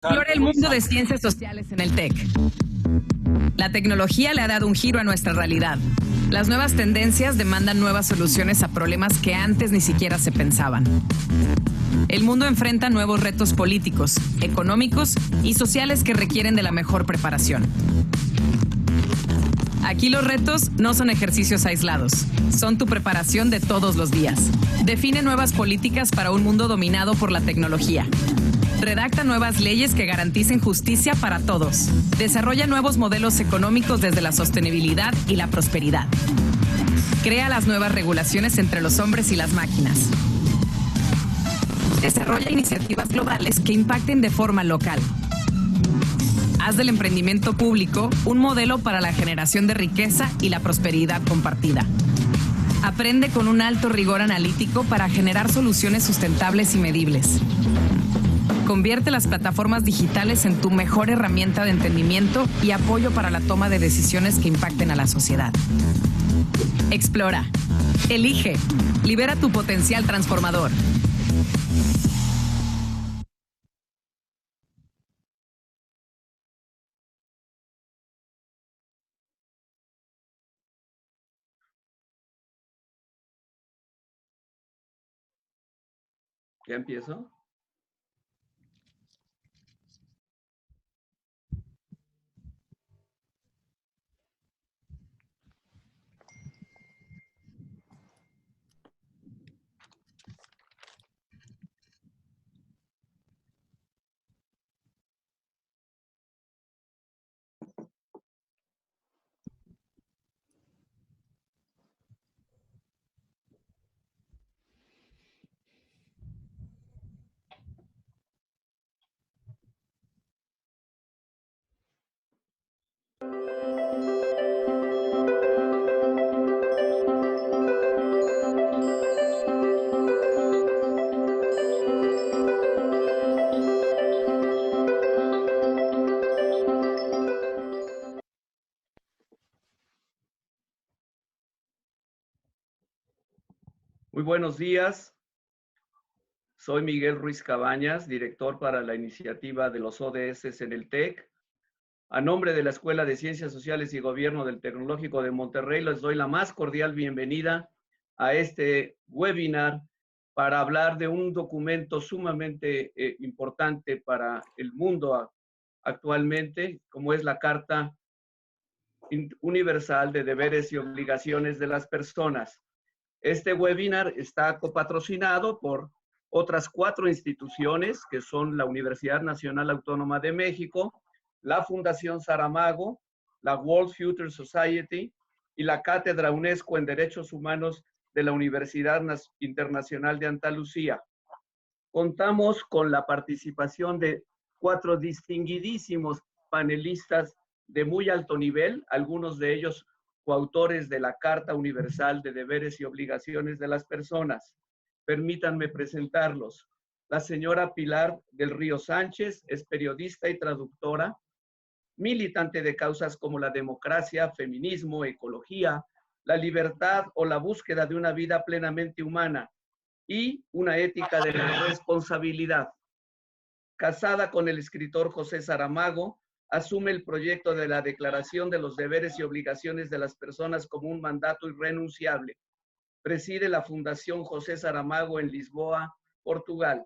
Explora el mundo de ciencias sociales en el TEC. La tecnología le ha dado un giro a nuestra realidad. Las nuevas tendencias demandan nuevas soluciones a problemas que antes ni siquiera se pensaban. El mundo enfrenta nuevos retos políticos, económicos y sociales que requieren de la mejor preparación. Aquí los retos no son ejercicios aislados, son tu preparación de todos los días. Define nuevas políticas para un mundo dominado por la tecnología. Redacta nuevas leyes que garanticen justicia para todos. Desarrolla nuevos modelos económicos desde la sostenibilidad y la prosperidad. Crea las nuevas regulaciones entre los hombres y las máquinas. Desarrolla iniciativas globales que impacten de forma local. Haz del emprendimiento público un modelo para la generación de riqueza y la prosperidad compartida. Aprende con un alto rigor analítico para generar soluciones sustentables y medibles. Convierte las plataformas digitales en tu mejor herramienta de entendimiento y apoyo para la toma de decisiones que impacten a la sociedad. Explora. Elige. Libera tu potencial transformador. ¿Ya empiezo? Muy buenos días. Soy Miguel Ruiz Cabañas, director para la iniciativa de los ODS en el TEC. A nombre de la Escuela de Ciencias Sociales y Gobierno del Tecnológico de Monterrey, les doy la más cordial bienvenida a este webinar para hablar de un documento sumamente importante para el mundo actualmente, como es la Carta Universal de Deberes y Obligaciones de las Personas. Este webinar está copatrocinado por otras 4 instituciones, que son la Universidad Nacional Autónoma de México, la Fundación Saramago, la World Future Society y la Cátedra UNESCO en Derechos Humanos de la Universidad Internacional de Andalucía. Contamos con la participación de 4 distinguidísimos panelistas de muy alto nivel, algunos de ellos coautores de la Carta Universal de Deberes y Obligaciones de las Personas. Permítanme presentarlos. La señora Pilar del Río Sánchez es periodista y traductora, militante de causas como la democracia, feminismo, ecología, la libertad o la búsqueda de una vida plenamente humana y una ética de la responsabilidad. Casada con el escritor José Saramago, asume el proyecto de la Declaración de los Deberes y Obligaciones de las Personas como un mandato irrenunciable. Preside la Fundación José Saramago en Lisboa, Portugal.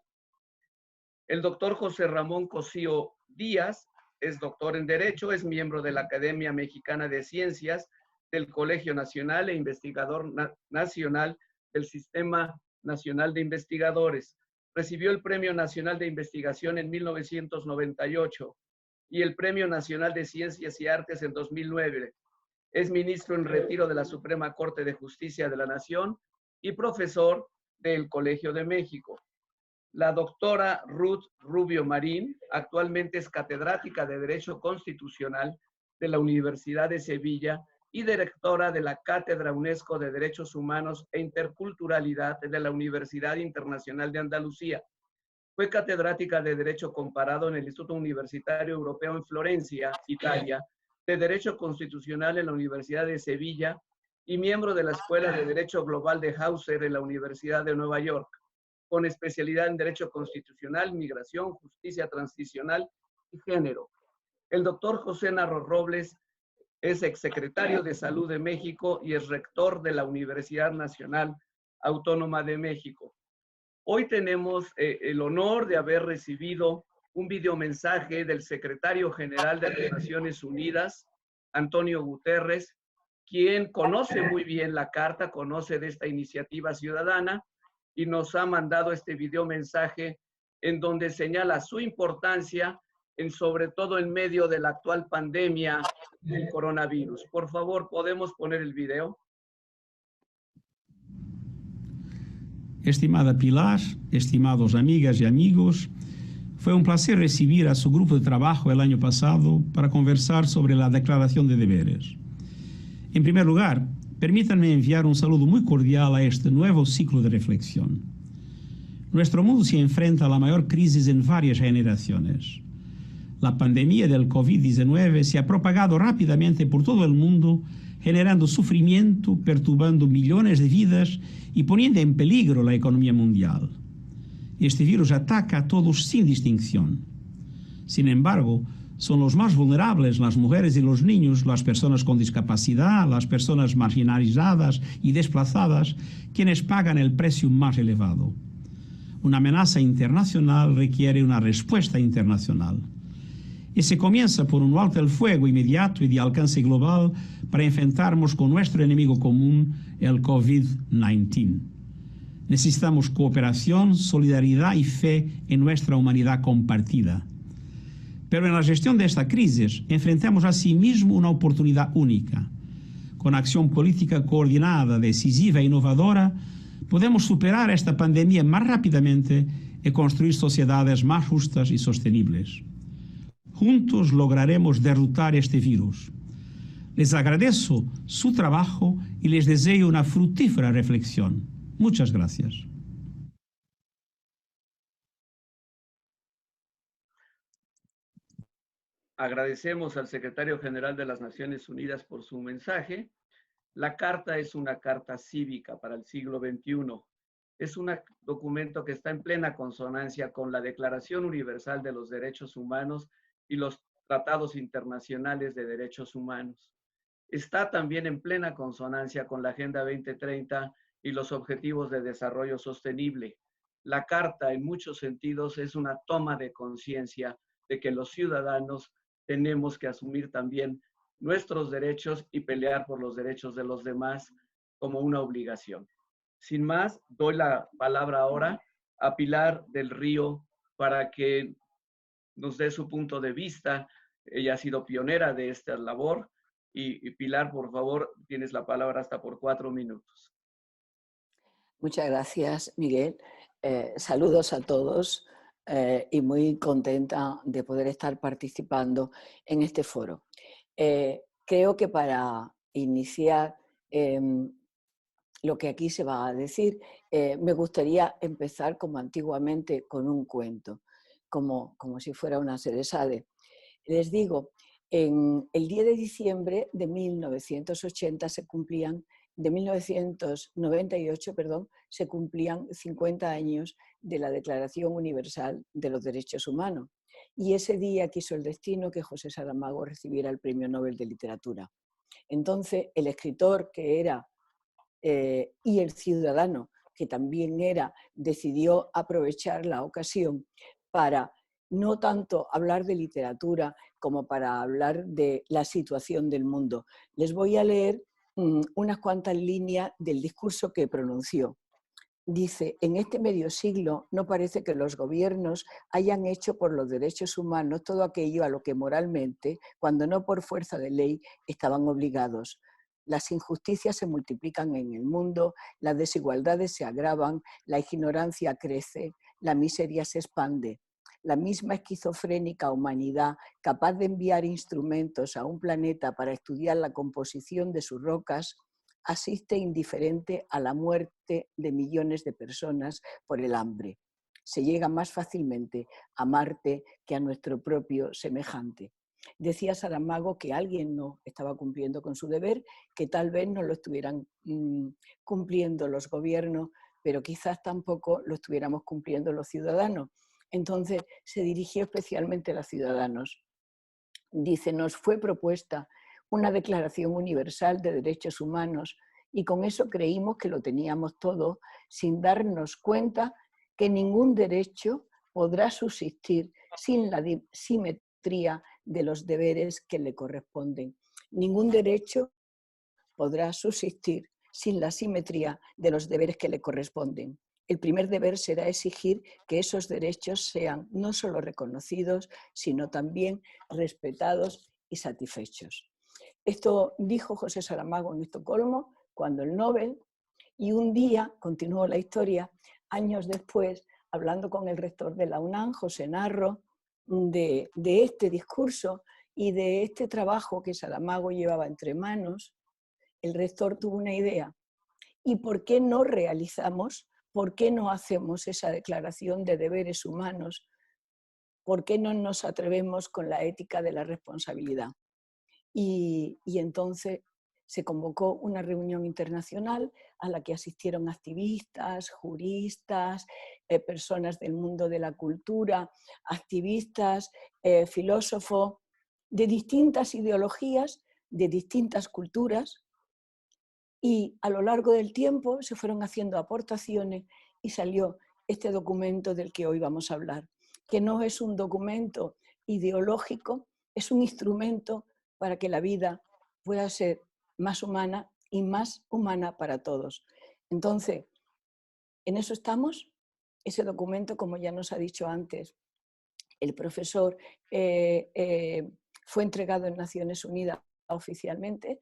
El doctor José Ramón Cosío Díaz es doctor en Derecho, es miembro de la Academia Mexicana de Ciencias, del Colegio Nacional e investigador nacional del Sistema Nacional de Investigadores. Recibió el Premio Nacional de Investigación en 1998 y el Premio Nacional de Ciencias y Artes en 2009. Es ministro en retiro de la Suprema Corte de Justicia de la Nación y profesor del Colegio de México. La doctora Ruth Rubio Marín actualmente es catedrática de Derecho Constitucional de la Universidad de Sevilla y directora de la Cátedra UNESCO de Derechos Humanos e Interculturalidad de la Universidad Internacional de Andalucía. Fue catedrática de Derecho Comparado en el Instituto Universitario Europeo en Florencia, Italia, de Derecho Constitucional en la Universidad de Sevilla y miembro de la Escuela de Derecho Global de Hauser en la Universidad de Nueva York, con especialidad en Derecho Constitucional, Migración, Justicia Transicional y género. El doctor José Narro Robles es exsecretario de Salud de México y es rector de la Universidad Nacional Autónoma de México. Hoy tenemos el honor de haber recibido un videomensaje del secretario general de las Naciones Unidas, Antonio Guterres, quien conoce muy bien la carta, conoce de esta iniciativa ciudadana y nos ha mandado este videomensaje en donde señala su importancia, sobre todo en medio de la actual pandemia del coronavirus. Por favor, ¿podemos poner el video? Estimada Pilar, estimados amigas y amigos, fue un placer recibir a su grupo de trabajo el año pasado para conversar sobre la Declaración de Deberes. En primer lugar, permítanme enviar un saludo muy cordial a este nuevo ciclo de reflexión. Nuestro mundo se enfrenta a la mayor crisis en varias generaciones. La pandemia del COVID-19 se ha propagado rápidamente por todo el mundo, generando sufrimiento, perturbando millones de vidas y poniendo en peligro la economía mundial. Este virus ataca a todos sin distinción. Sin embargo, son los más vulnerables, las mujeres y los niños, las personas con discapacidad, las personas marginalizadas y desplazadas, quienes pagan el precio más elevado. Una amenaza internacional requiere una respuesta internacional. Y se comienza por un alto el fuego inmediato y de alcance global para enfrentarnos con nuestro enemigo común, el COVID-19. Necesitamos cooperación, solidaridad y fe en nuestra humanidad compartida. Pero en la gestión de esta crisis enfrentamos asimismo una oportunidad única. Con acción política coordinada, decisiva e innovadora, podemos superar esta pandemia más rápidamente y construir sociedades más justas y sostenibles. Juntos lograremos derrotar este virus. Les agradezco su trabajo y les deseo una fructífera reflexión. Muchas gracias. Agradecemos al secretario general de las Naciones Unidas por su mensaje. La carta es una carta cívica para el siglo XXI. Es un documento que está en plena consonancia con la Declaración Universal de los Derechos Humanos y los tratados internacionales de derechos humanos. Está también en plena consonancia con la Agenda 2030 y los Objetivos de Desarrollo Sostenible. La Carta, en muchos sentidos, es una toma de conciencia de que los ciudadanos tenemos que asumir también nuestros derechos y pelear por los derechos de los demás como una obligación. Sin más, doy la palabra ahora a Pilar del Río para que nos dé su punto de vista. Ella ha sido pionera de esta labor. Y Pilar, por favor, tienes la palabra hasta por 4 minutos. Muchas gracias, Miguel. Saludos a todos y muy contenta de poder estar participando en este foro. Creo que para iniciar lo que aquí se va a decir, me gustaría empezar como antiguamente con un cuento, como si fuera una seresade. Les digo, en el 10 de diciembre de 1998 se cumplían 50 años de la Declaración Universal de los Derechos Humanos. Y ese día quiso el destino que José Saramago recibiera el Premio Nobel de Literatura. Entonces, el escritor que era y el ciudadano que también era, decidió aprovechar la ocasión para no tanto hablar de literatura como para hablar de la situación del mundo. Les voy a leer unas cuantas líneas del discurso que pronunció. Dice, en este medio siglo no parece que los gobiernos hayan hecho por los derechos humanos todo aquello a lo que moralmente, cuando no por fuerza de ley, estaban obligados. Las injusticias se multiplican en el mundo, las desigualdades se agravan, la ignorancia crece, la miseria se expande. La misma esquizofrénica humanidad, capaz de enviar instrumentos a un planeta para estudiar la composición de sus rocas, asiste indiferente a la muerte de millones de personas por el hambre. Se llega más fácilmente a Marte que a nuestro propio semejante. Decía Saramago que alguien no estaba cumpliendo con su deber, que tal vez no lo estuvieran cumpliendo los gobiernos, pero quizás tampoco lo estuviéramos cumpliendo los ciudadanos. Entonces se dirigió especialmente a los ciudadanos. Dice, nos fue propuesta una Declaración Universal de Derechos Humanos y con eso creímos que lo teníamos todo, sin darnos cuenta que ningún derecho podrá subsistir sin la simetría de los deberes que le corresponden. Ningún derecho podrá subsistir sin la simetría de los deberes que le corresponden. El primer deber será exigir que esos derechos sean no solo reconocidos, sino también respetados y satisfechos. Esto dijo José Saramago en Estocolmo cuando el Nobel, y un día, continuó la historia, años después, hablando con el rector de la UNAM, José Narro, de este discurso y de este trabajo que Saramago llevaba entre manos, el rector tuvo una idea. ¿Y por qué no realizamos, por qué no hacemos esa declaración de deberes humanos? ¿Por qué no nos atrevemos con la ética de la responsabilidad? Y entonces se convocó una reunión internacional a la que asistieron activistas, juristas, personas del mundo de la cultura, activistas, filósofos de distintas ideologías, de distintas culturas, y a lo largo del tiempo se fueron haciendo aportaciones y salió este documento del que hoy vamos a hablar, que no es un documento ideológico, es un instrumento para que la vida pueda ser más humana y más humana para todos. Entonces, en eso estamos. Ese documento, como ya nos ha dicho antes el profesor, fue entregado en Naciones Unidas oficialmente.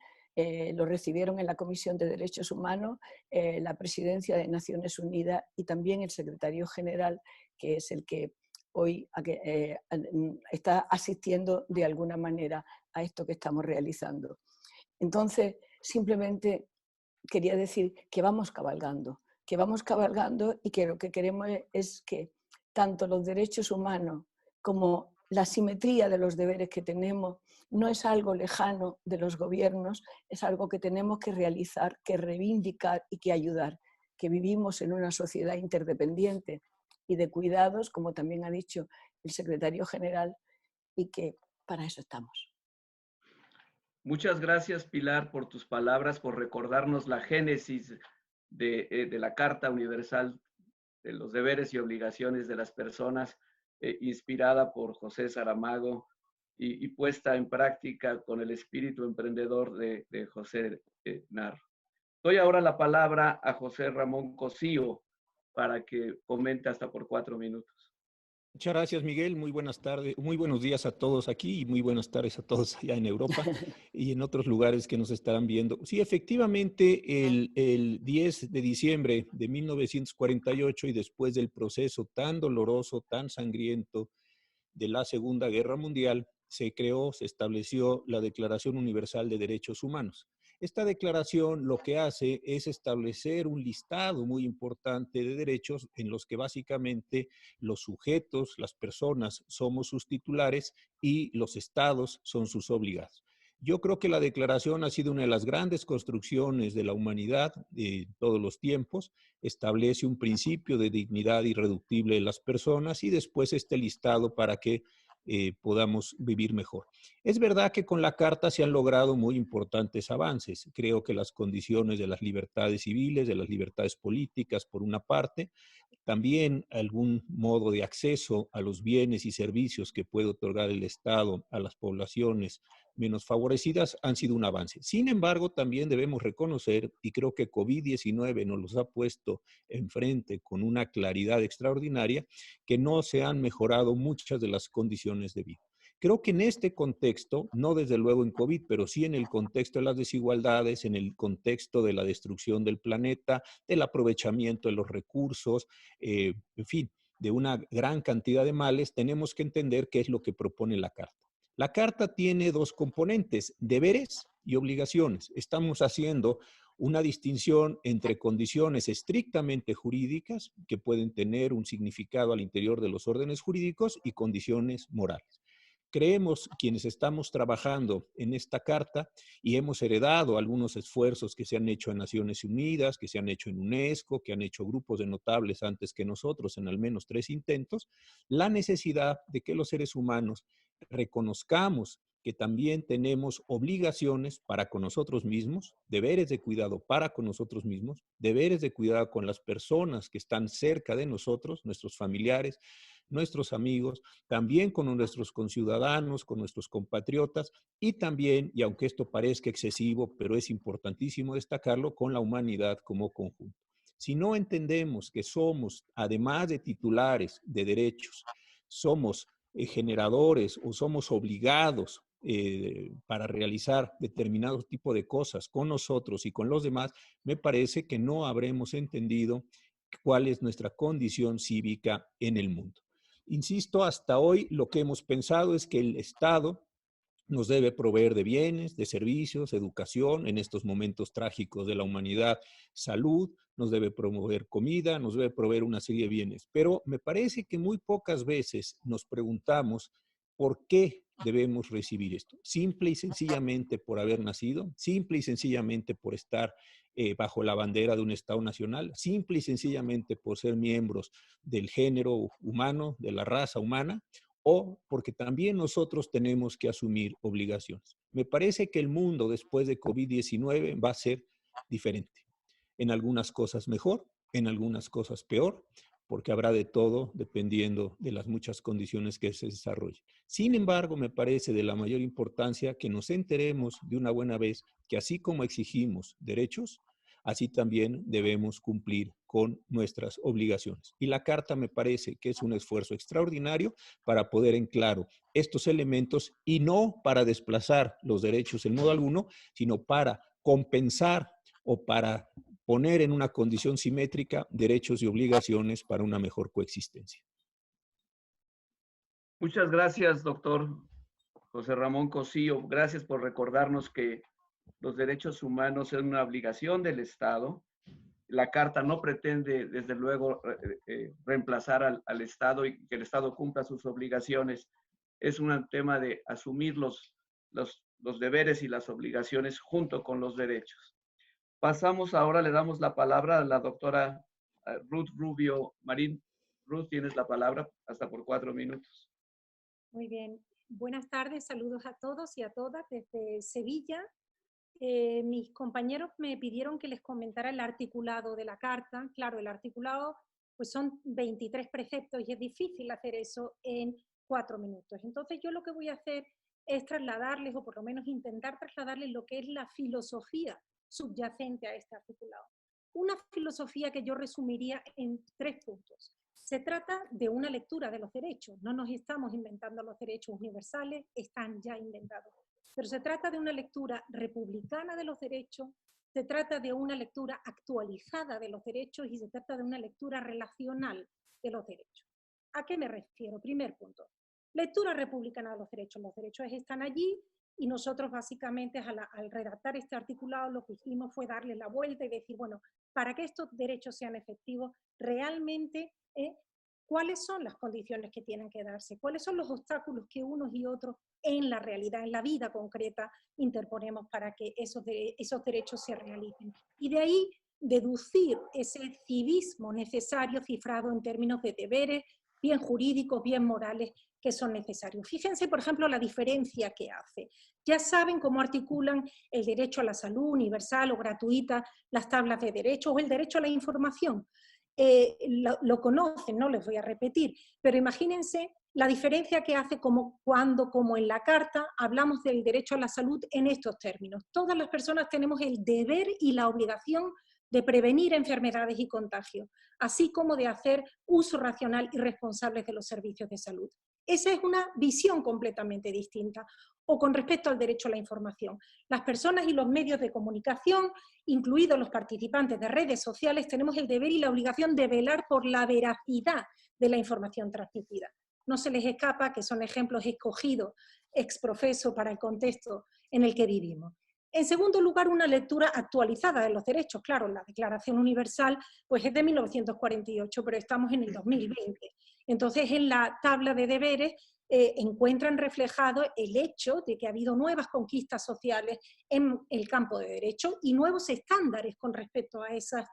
Lo recibieron en la Comisión de Derechos Humanos, la Presidencia de Naciones Unidas y también el Secretario General, que es el que hoy está asistiendo de alguna manera a esto que estamos realizando. Entonces, simplemente quería decir que vamos cabalgando y que lo que queremos es que tanto los derechos humanos como la simetría de los deberes que tenemos no es algo lejano de los gobiernos, es algo que tenemos que realizar, que reivindicar y que ayudar, que vivimos en una sociedad interdependiente y de cuidados, como también ha dicho el secretario general, y que para eso estamos. Muchas gracias, Pilar, por tus palabras, por recordarnos la génesis de la Carta Universal de los Deberes y Obligaciones de las Personas, inspirada por José Saramago y puesta en práctica con el espíritu emprendedor de José Narro. Doy ahora la palabra a José Ramón Cosío para que comente hasta por 4 minutos. Muchas gracias, Miguel. Muy buenas tardes, muy buenos días a todos aquí y muy buenas tardes a todos allá en Europa y en otros lugares que nos estarán viendo. Sí, efectivamente, el 10 de diciembre de 1948 y después del proceso tan doloroso, tan sangriento de la Segunda Guerra Mundial, se estableció la Declaración Universal de Derechos Humanos. Esta declaración lo que hace es establecer un listado muy importante de derechos en los que básicamente los sujetos, las personas, somos sus titulares y los estados son sus obligados. Yo creo que la declaración ha sido una de las grandes construcciones de la humanidad de todos los tiempos. Establece un principio de dignidad irreductible de las personas y después este listado para que podamos vivir mejor. Es verdad que con la Carta se han logrado muy importantes avances. Creo que las condiciones de las libertades civiles, de las libertades políticas, por una parte, también algún modo de acceso a los bienes y servicios que puede otorgar el Estado a las poblaciones menos favorecidas han sido un avance. Sin embargo, también debemos reconocer, y creo que COVID-19 nos los ha puesto enfrente con una claridad extraordinaria, que no se han mejorado muchas de las condiciones de vida. Creo que en este contexto, no desde luego en COVID, pero sí en el contexto de las desigualdades, en el contexto de la destrucción del planeta, del aprovechamiento de los recursos, en fin, de una gran cantidad de males, tenemos que entender qué es lo que propone la Carta. La Carta tiene dos componentes, deberes y obligaciones. Estamos haciendo una distinción entre condiciones estrictamente jurídicas, que pueden tener un significado al interior de los órdenes jurídicos, y condiciones morales. creemos quienes estamos trabajando en esta carta y hemos heredado algunos esfuerzos que se han hecho en Naciones Unidas, que se han hecho en UNESCO, que han hecho grupos de notables antes que nosotros en al menos 3 intentos, la necesidad de que los seres humanos reconozcamos que también tenemos obligaciones para con nosotros mismos, deberes de cuidado para con nosotros mismos, deberes de cuidado con las personas que están cerca de nosotros, nuestros familiares, nuestros amigos, también con nuestros conciudadanos, con nuestros compatriotas y también, y aunque esto parezca excesivo, pero es importantísimo destacarlo, con la humanidad como conjunto. Si no entendemos que somos, además de titulares de derechos, somos generadores o somos obligados para realizar determinado tipo de cosas con nosotros y con los demás, me parece que no habremos entendido cuál es nuestra condición cívica en el mundo. Insisto, hasta hoy lo que hemos pensado es que el Estado nos debe proveer de bienes, de servicios, educación, en estos momentos trágicos de la humanidad, salud, nos debe promover comida, nos debe proveer una serie de bienes. Pero me parece que muy pocas veces nos preguntamos por qué debemos recibir esto. Simple y sencillamente por haber nacido, simple y sencillamente por estar bajo la bandera de un Estado nacional, simple y sencillamente por ser miembros del género humano, de la raza humana, o porque también nosotros tenemos que asumir obligaciones. Me parece que el mundo después de COVID-19 va a ser diferente. En algunas cosas mejor, en algunas cosas peor, porque habrá de todo dependiendo de las muchas condiciones que se desarrollen. Sin embargo, me parece de la mayor importancia que nos enteremos de una buena vez que así como exigimos derechos, así también debemos cumplir con nuestras obligaciones. Y la Carta me parece que es un esfuerzo extraordinario para poner en claro estos elementos y no para desplazar los derechos en modo alguno, sino para compensar o para poner en una condición simétrica derechos y obligaciones para una mejor coexistencia. Muchas gracias, doctor José Ramón Cosío. Gracias por recordarnos que los derechos humanos son una obligación del Estado. La Carta no pretende, desde luego, reemplazar al Estado y que el Estado cumpla sus obligaciones. Es un tema de asumir los deberes y las obligaciones junto con los derechos. Pasamos ahora, le damos la palabra a la doctora Ruth Rubio Marín. Ruth, tienes la palabra hasta por 4 minutos. Muy bien. Buenas tardes, saludos a todos y a todas desde Sevilla. Mis compañeros me pidieron que les comentara el articulado de la Carta. Claro, el articulado pues son 23 preceptos y es difícil hacer eso en 4 minutos. Entonces yo lo que voy a hacer es trasladarles, o por lo menos intentar trasladarles lo que es la filosofía subyacente a este articulado. Una filosofía que yo resumiría en 3 puntos. Se trata de una lectura de los derechos. No nos estamos inventando los derechos universales, están ya inventados. Pero se trata de una lectura republicana de los derechos, se trata de una lectura actualizada de los derechos y se trata de una lectura relacional de los derechos. ¿A qué me refiero? Primer punto. Lectura republicana de los derechos. Los derechos están allí y nosotros básicamente al redactar este articulado lo que hicimos fue darle la vuelta y decir, bueno, para que estos derechos sean efectivos, realmente, ¿cuáles son las condiciones que tienen que darse? ¿Cuáles son los obstáculos que unos y otros en la realidad, en la vida concreta, interponemos para que esos derechos se realicen? Y de ahí deducir ese civismo necesario cifrado en términos de deberes, bien jurídicos, bien morales, que son necesarios. Fíjense, por ejemplo, la diferencia que hace. Ya saben cómo articulan el derecho a la salud universal o gratuita, las tablas de derechos o el derecho a la información. Lo conocen, no les voy a repetir, pero imagínense la diferencia que hace como en la Carta hablamos del derecho a la salud en estos términos. Todas las personas tenemos el deber y la obligación de prevenir enfermedades y contagios, así como de hacer uso racional y responsable de los servicios de salud. Esa es una visión completamente distinta. O con respecto al derecho a la información. Las personas y los medios de comunicación, incluidos los participantes de redes sociales, tenemos el deber y la obligación de velar por la veracidad de la información transmitida. No se les escapa que son ejemplos escogidos ex profeso para el contexto en el que vivimos. En segundo lugar, una lectura actualizada de los derechos. Claro, la Declaración Universal pues es de 1948, pero estamos en el 2020. Entonces, en la tabla de deberes encuentran reflejado el hecho de que ha habido nuevas conquistas sociales en el campo de derecho y nuevos estándares con respecto a esas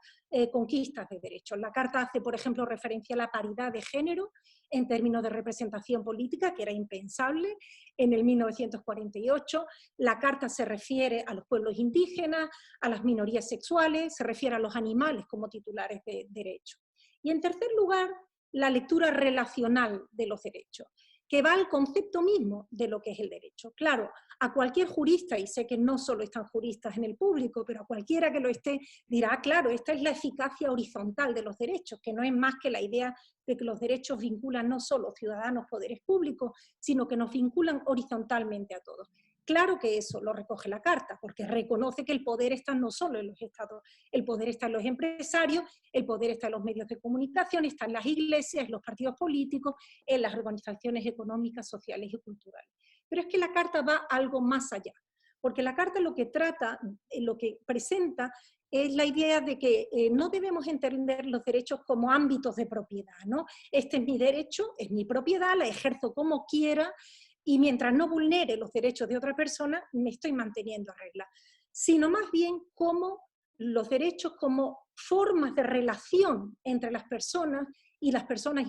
conquistas de derechos. La Carta hace, por ejemplo, referencia a la paridad de género en términos de representación política, que era impensable en el 1948. La Carta se refiere a los pueblos indígenas, a las minorías sexuales, se refiere a los animales como titulares de derechos. Y en tercer lugar, la lectura relacional de los derechos, que va al concepto mismo de lo que es el derecho. Claro, a cualquier jurista, y sé que no solo están juristas en el público, pero a cualquiera que lo esté, dirá, claro, esta es la eficacia horizontal de los derechos, que no es más que la idea de que los derechos vinculan no solo ciudadanos, poderes públicos, sino que nos vinculan horizontalmente a todos. Claro que eso lo recoge la Carta, porque reconoce que el poder está no solo en los estados, el poder está en los empresarios, el poder está en los medios de comunicación, está en las iglesias, en los partidos políticos, en las organizaciones económicas, sociales y culturales. Pero es que la Carta va algo más allá, porque la Carta lo que trata, lo que presenta, es la idea de que no debemos entender los derechos como ámbitos de propiedad, ¿no? Este es mi derecho, es mi propiedad, la ejerzo como quiera, y mientras no vulnere los derechos de otra persona, me estoy manteniendo a regla. Sino más bien como los derechos como formas de relación entre las personas y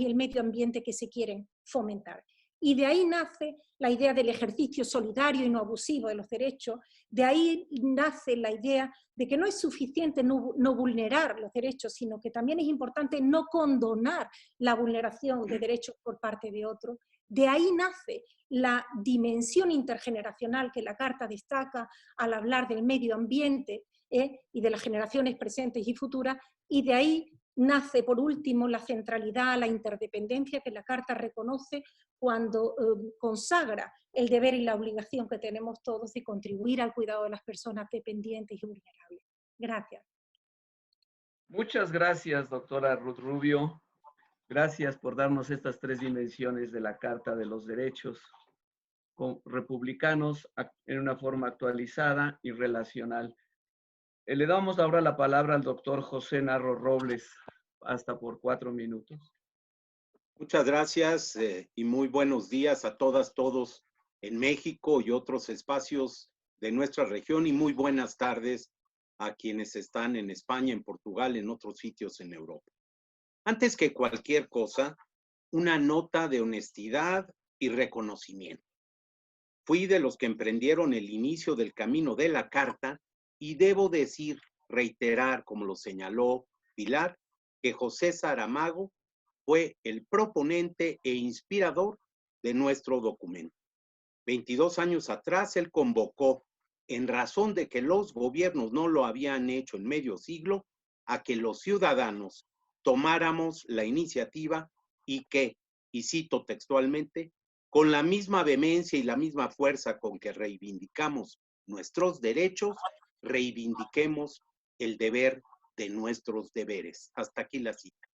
el medio ambiente que se quieren fomentar. Y de ahí nace la idea del ejercicio solidario y no abusivo de los derechos, de ahí nace la idea de que no es suficiente no vulnerar los derechos, sino que también es importante no condonar la vulneración de derechos por parte de otros. De ahí nace la dimensión intergeneracional que la Carta destaca al hablar del medio ambiente y de las generaciones presentes y futuras, y de ahí nace, por último, la centralidad, la interdependencia que la Carta reconoce cuando consagra el deber y la obligación que tenemos todos de contribuir al cuidado de las personas dependientes y vulnerables. Gracias. Muchas gracias, doctora Ruth Rubio. Gracias por darnos estas tres dimensiones de la Carta de los Derechos republicanos en una forma actualizada y relacional. Le damos ahora la palabra al doctor José Narro Robles, hasta por 4 minutos. Muchas gracias y muy buenos días a todas, todos en México y otros espacios de nuestra región, y muy buenas tardes a quienes están en España, en Portugal, en otros sitios en Europa. Antes que cualquier cosa, una nota de honestidad y reconocimiento. Fui de los que emprendieron el inicio del camino de la Carta y debo decir, reiterar, como lo señaló Pilar, que José Saramago fue el proponente e inspirador de nuestro documento. 22 años atrás, él convocó, en razón de que los gobiernos no lo habían hecho en medio siglo, a que los ciudadanos tomáramos la iniciativa y que, y cito textualmente, con la misma vehemencia y la misma fuerza con que reivindicamos nuestros derechos, reivindiquemos el deber de nuestros deberes. Hasta aquí la cita.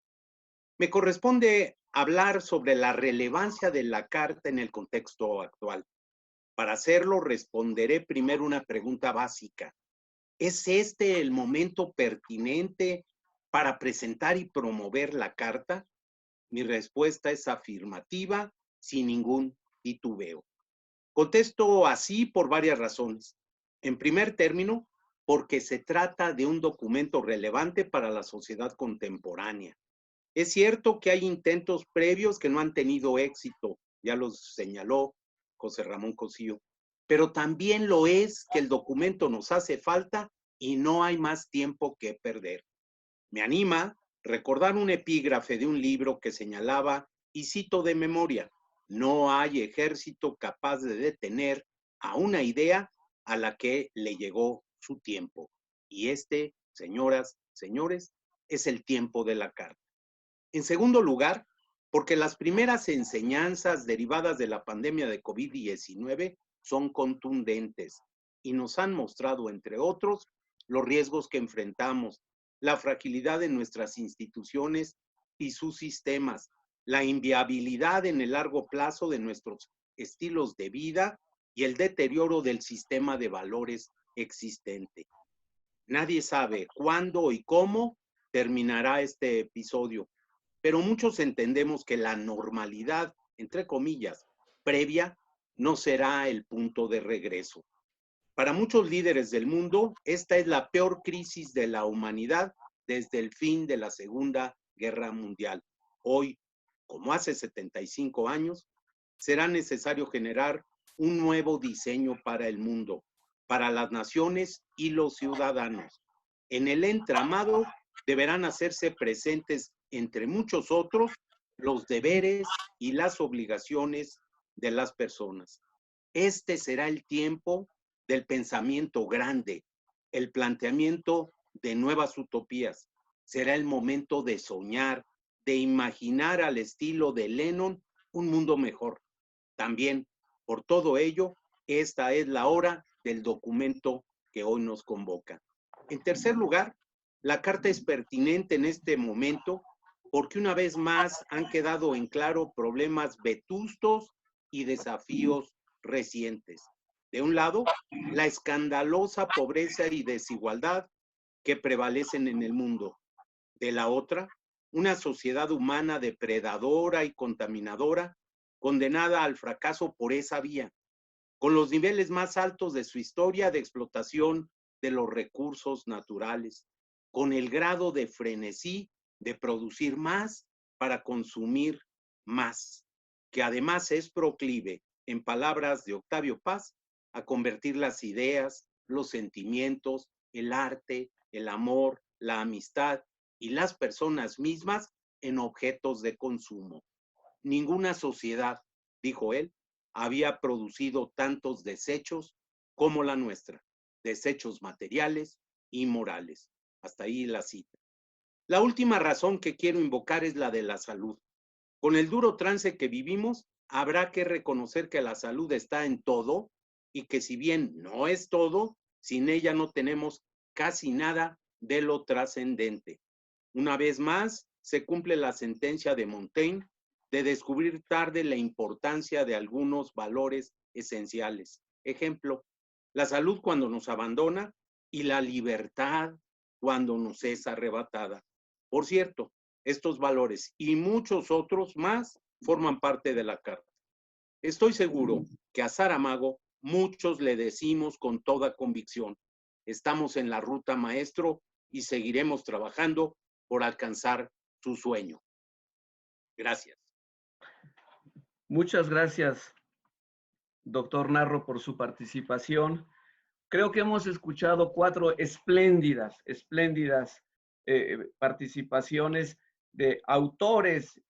Me corresponde hablar sobre la relevancia de la Carta en el contexto actual. Para hacerlo, responderé primero una pregunta básica. ¿Es este el momento pertinente para presentar y promover la Carta? Mi respuesta es afirmativa, sin ningún titubeo. Contesto así por varias razones. En primer término, porque se trata de un documento relevante para la sociedad contemporánea. Es cierto que hay intentos previos que no han tenido éxito, ya los señaló José Ramón Cossío, pero también lo es que el documento nos hace falta y no hay más tiempo que perder. Me anima recordar un epígrafe de un libro que señalaba, y cito de memoria, no hay ejército capaz de detener a una idea a la que le llegó su tiempo. Y este, señoras, señores, es el tiempo de la Carta. En segundo lugar, porque las primeras enseñanzas derivadas de la pandemia de COVID-19 son contundentes y nos han mostrado, entre otros, los riesgos que enfrentamos, la fragilidad de nuestras instituciones y sus sistemas, la inviabilidad en el largo plazo de nuestros estilos de vida y el deterioro del sistema de valores existente. Nadie sabe cuándo y cómo terminará este episodio, pero muchos entendemos que la normalidad, entre comillas, previa no será el punto de regreso. Para muchos líderes del mundo, esta es la peor crisis de la humanidad desde el fin de la Segunda Guerra Mundial. Hoy, como hace 75 años, será necesario generar un nuevo diseño para el mundo, para las naciones y los ciudadanos. En el entramado deberán hacerse presentes, entre muchos otros, los deberes y las obligaciones de las personas. Este será el tiempo del pensamiento grande, el planteamiento de nuevas utopías. Será el momento de soñar, de imaginar al estilo de Lennon un mundo mejor. También, por todo ello, esta es la hora del documento que hoy nos convoca. En tercer lugar, la carta es pertinente en este momento porque una vez más han quedado en claro problemas vetustos y desafíos recientes. De un lado, la escandalosa pobreza y desigualdad que prevalecen en el mundo. De la otra, una sociedad humana depredadora y contaminadora, condenada al fracaso por esa vía, con los niveles más altos de su historia de explotación de los recursos naturales, con el grado de frenesí de producir más para consumir más, que además es proclive, en palabras de Octavio Paz, a convertir las ideas, los sentimientos, el arte, el amor, la amistad y las personas mismas en objetos de consumo. Ninguna sociedad, dijo él, había producido tantos desechos como la nuestra, desechos materiales y morales. Hasta ahí la cita. La última razón que quiero invocar es la de la salud. Con el duro trance que vivimos, habrá que reconocer que la salud está en todo y que si bien no es todo, sin ella no tenemos casi nada de lo trascendente. Una vez más, se cumple la sentencia de Montaigne de descubrir tarde la importancia de algunos valores esenciales. Ejemplo, la salud cuando nos abandona y la libertad cuando nos es arrebatada. Por cierto, estos valores y muchos otros más forman parte de la carta. Estoy seguro que a Saramago muchos le decimos con toda convicción, estamos en la ruta maestro y seguiremos trabajando por alcanzar su sueño. Gracias. Muchas gracias, doctor Narro, por su participación. Creo que hemos escuchado 4 espléndidas participaciones de autores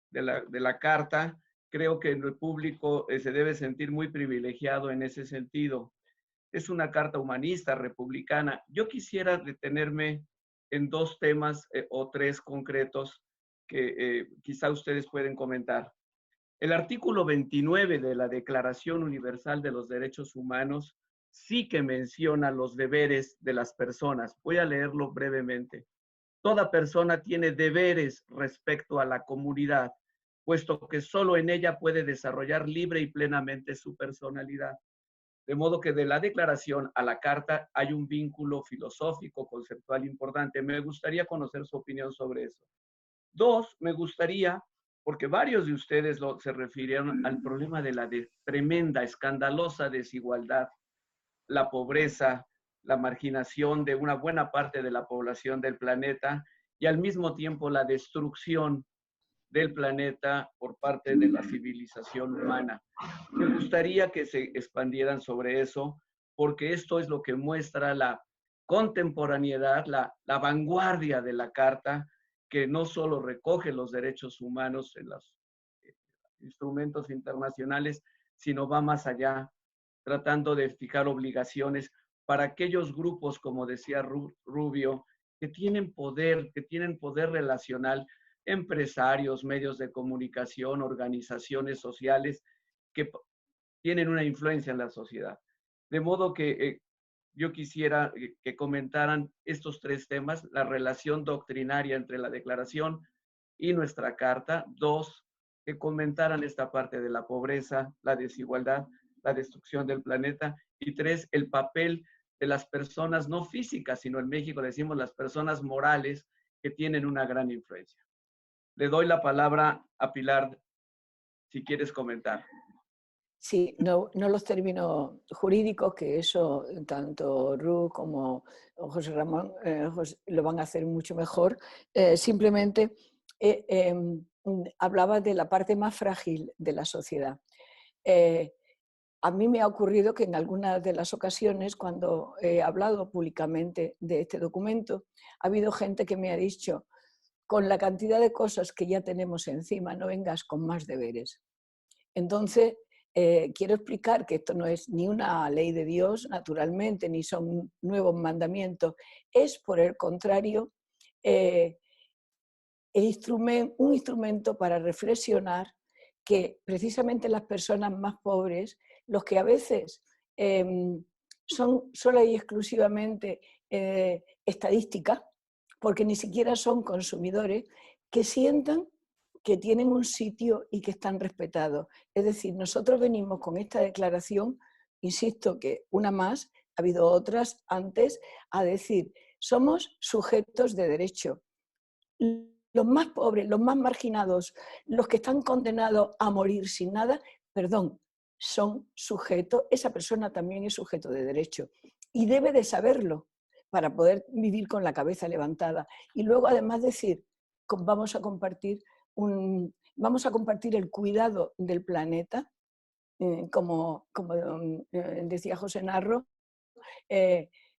de la carta. Creo que el público se debe sentir muy privilegiado en ese sentido. Es una carta humanista, republicana. Yo quisiera detenerme en 2 temas o 3 concretos que quizá ustedes pueden comentar. El artículo 29 de la Declaración Universal de los Derechos Humanos sí que menciona los deberes de las personas. Voy a leerlo brevemente. Toda persona tiene deberes respecto a la comunidad, puesto que solo en ella puede desarrollar libre y plenamente su personalidad. De modo que de la declaración a la carta hay un vínculo filosófico, conceptual importante. Me gustaría conocer su opinión sobre eso. 2, me gustaría, porque varios de ustedes se refirieron al problema de la tremenda, escandalosa desigualdad, la pobreza, la marginación de una buena parte de la población del planeta y al mismo tiempo la destrucción del planeta por parte de la civilización humana. Me gustaría que se expandieran sobre eso, porque esto es lo que muestra la contemporaneidad, la vanguardia de la Carta, que no solo recoge los derechos humanos en los instrumentos internacionales, sino va más allá, tratando de fijar obligaciones para aquellos grupos, como decía Rubio, que tienen poder relacional, empresarios, medios de comunicación, organizaciones sociales que tienen una influencia en la sociedad. De modo que yo quisiera que comentaran estos 3 temas, la relación doctrinaria entre la declaración y nuestra carta. 2, que comentaran esta parte de la pobreza, la desigualdad, la destrucción del planeta. Y 3, el papel de las personas no físicas, sino en México decimos las personas morales que tienen una gran influencia. Le doy la palabra a Pilar, si quieres comentar. Sí, no, no los términos jurídicos, que eso tanto Ruth como José Ramón lo van a hacer mucho mejor. Simplemente hablaba de la parte más frágil de la sociedad. A mí me ha ocurrido que en algunas de las ocasiones, cuando he hablado públicamente de este documento, ha habido gente que me ha dicho, con la cantidad de cosas que ya tenemos encima, no vengas con más deberes. Entonces, quiero explicar que esto no es ni una ley de Dios, naturalmente, ni son nuevos mandamientos, es por el contrario un instrumento para reflexionar que precisamente las personas más pobres, los que a veces son sola y exclusivamente estadística, porque ni siquiera son consumidores, que sientan que tienen un sitio y que están respetados. Es decir, nosotros venimos con esta declaración, insisto que una más, ha habido otras antes, a decir, somos sujetos de derecho. Los más pobres, los más marginados, los que están condenados a morir sin nada, perdón, son sujetos, esa persona también es sujeto de derecho y debe de saberlo para poder vivir con la cabeza levantada. Y luego además decir, vamos a compartir el cuidado del planeta, como decía José Narro,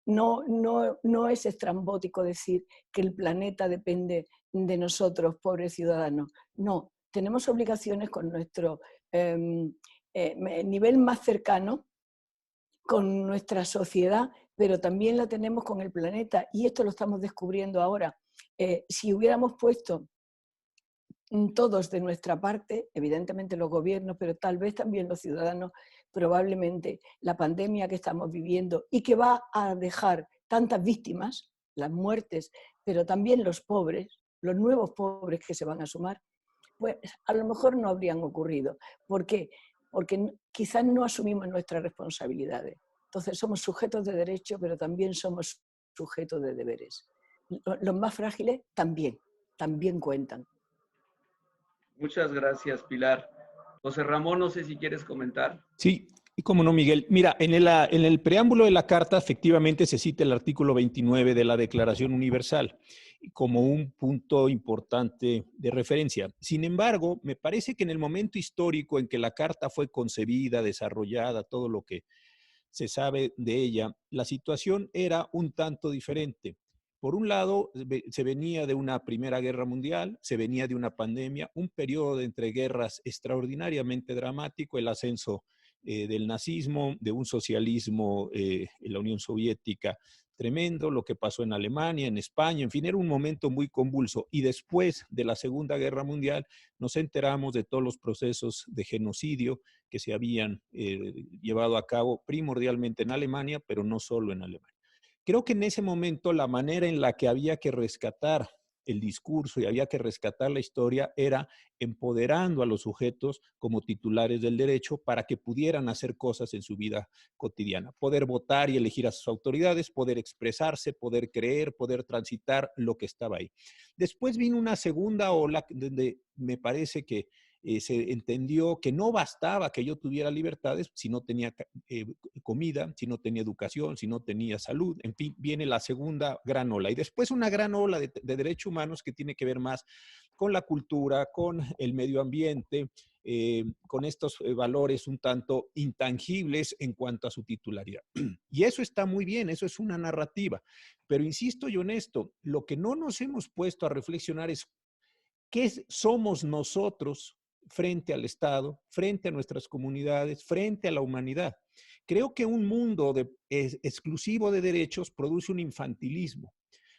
no es estrambótico decir que el planeta depende de nosotros, pobres ciudadanos. No, tenemos obligaciones con nuestro nivel más cercano, con nuestra sociedad, pero también la tenemos con el planeta y esto lo estamos descubriendo ahora. Si hubiéramos puesto todos de nuestra parte, evidentemente los gobiernos, pero tal vez también los ciudadanos, probablemente la pandemia que estamos viviendo y que va a dejar tantas víctimas, las muertes, pero también los pobres, los nuevos pobres que se van a sumar, pues a lo mejor no habrían ocurrido. ¿Por qué? Porque quizás no asumimos nuestras responsabilidades. Entonces somos sujetos de derecho, pero también somos sujetos de deberes. Los más frágiles también cuentan. Muchas gracias, Pilar. José Ramón, no sé si quieres comentar. Sí, y cómo no, Miguel. Mira, en el preámbulo de la carta efectivamente se cita el artículo 29 de la Declaración Universal como un punto importante de referencia. Sin embargo, me parece que en el momento histórico en que la carta fue concebida, desarrollada, todo lo que se sabe de ella, la situación era un tanto diferente. Por un lado, se venía de una Primera Guerra Mundial, se venía de una pandemia, un periodo de entreguerras extraordinariamente dramático, el ascenso del nazismo, de un socialismo en la Unión Soviética tremendo, lo que pasó en Alemania, en España, en fin, era un momento muy convulso. Y después de la Segunda Guerra Mundial nos enteramos de todos los procesos de genocidio que se habían llevado a cabo primordialmente en Alemania, pero no solo en Alemania. Creo que en ese momento la manera en la que había que rescatar el discurso y había que rescatar la historia era empoderando a los sujetos como titulares del derecho para que pudieran hacer cosas en su vida cotidiana, poder votar y elegir a sus autoridades, poder expresarse, poder creer, poder transitar lo que estaba ahí. Después vino una segunda ola donde me parece que se entendió que no bastaba que yo tuviera libertades si no tenía comida, si no tenía educación, si no tenía salud. En fin, viene la segunda gran ola. Y después una gran ola de derechos humanos que tiene que ver más con la cultura, con el medio ambiente, con estos valores un tanto intangibles en cuanto a su titularidad. Y eso está muy bien, eso es una narrativa. Pero insisto y honesto, lo que no nos hemos puesto a reflexionar es qué somos nosotros frente al Estado, frente a nuestras comunidades, frente a la humanidad. Creo que un mundo exclusivo de derechos produce un infantilismo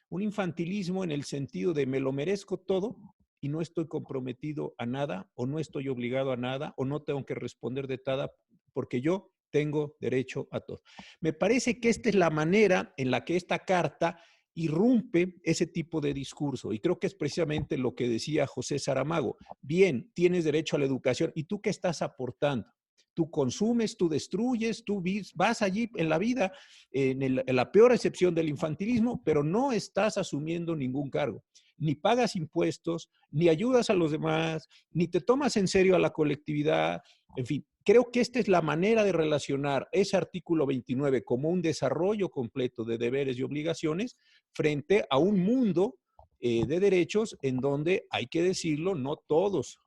en el sentido de me lo merezco todo y no estoy comprometido a nada o no estoy obligado a nada o no tengo que responder de nada porque yo tengo derecho a todo. Me parece que esta es la manera en la que esta carta irrumpe ese tipo de discurso. Y creo que es precisamente lo que decía José Saramago. Bien, tienes derecho a la educación. ¿Y tú qué estás aportando? Tú consumes, tú destruyes, tú vas allí en la vida, en la peor excepción del infantilismo, pero no estás asumiendo ningún cargo. Ni pagas impuestos, ni ayudas a los demás, ni te tomas en serio a la colectividad. En fin, creo que esta es la manera de relacionar ese artículo 29 como un desarrollo completo de deberes y obligaciones frente a un mundo de derechos en donde, hay que decirlo, no todos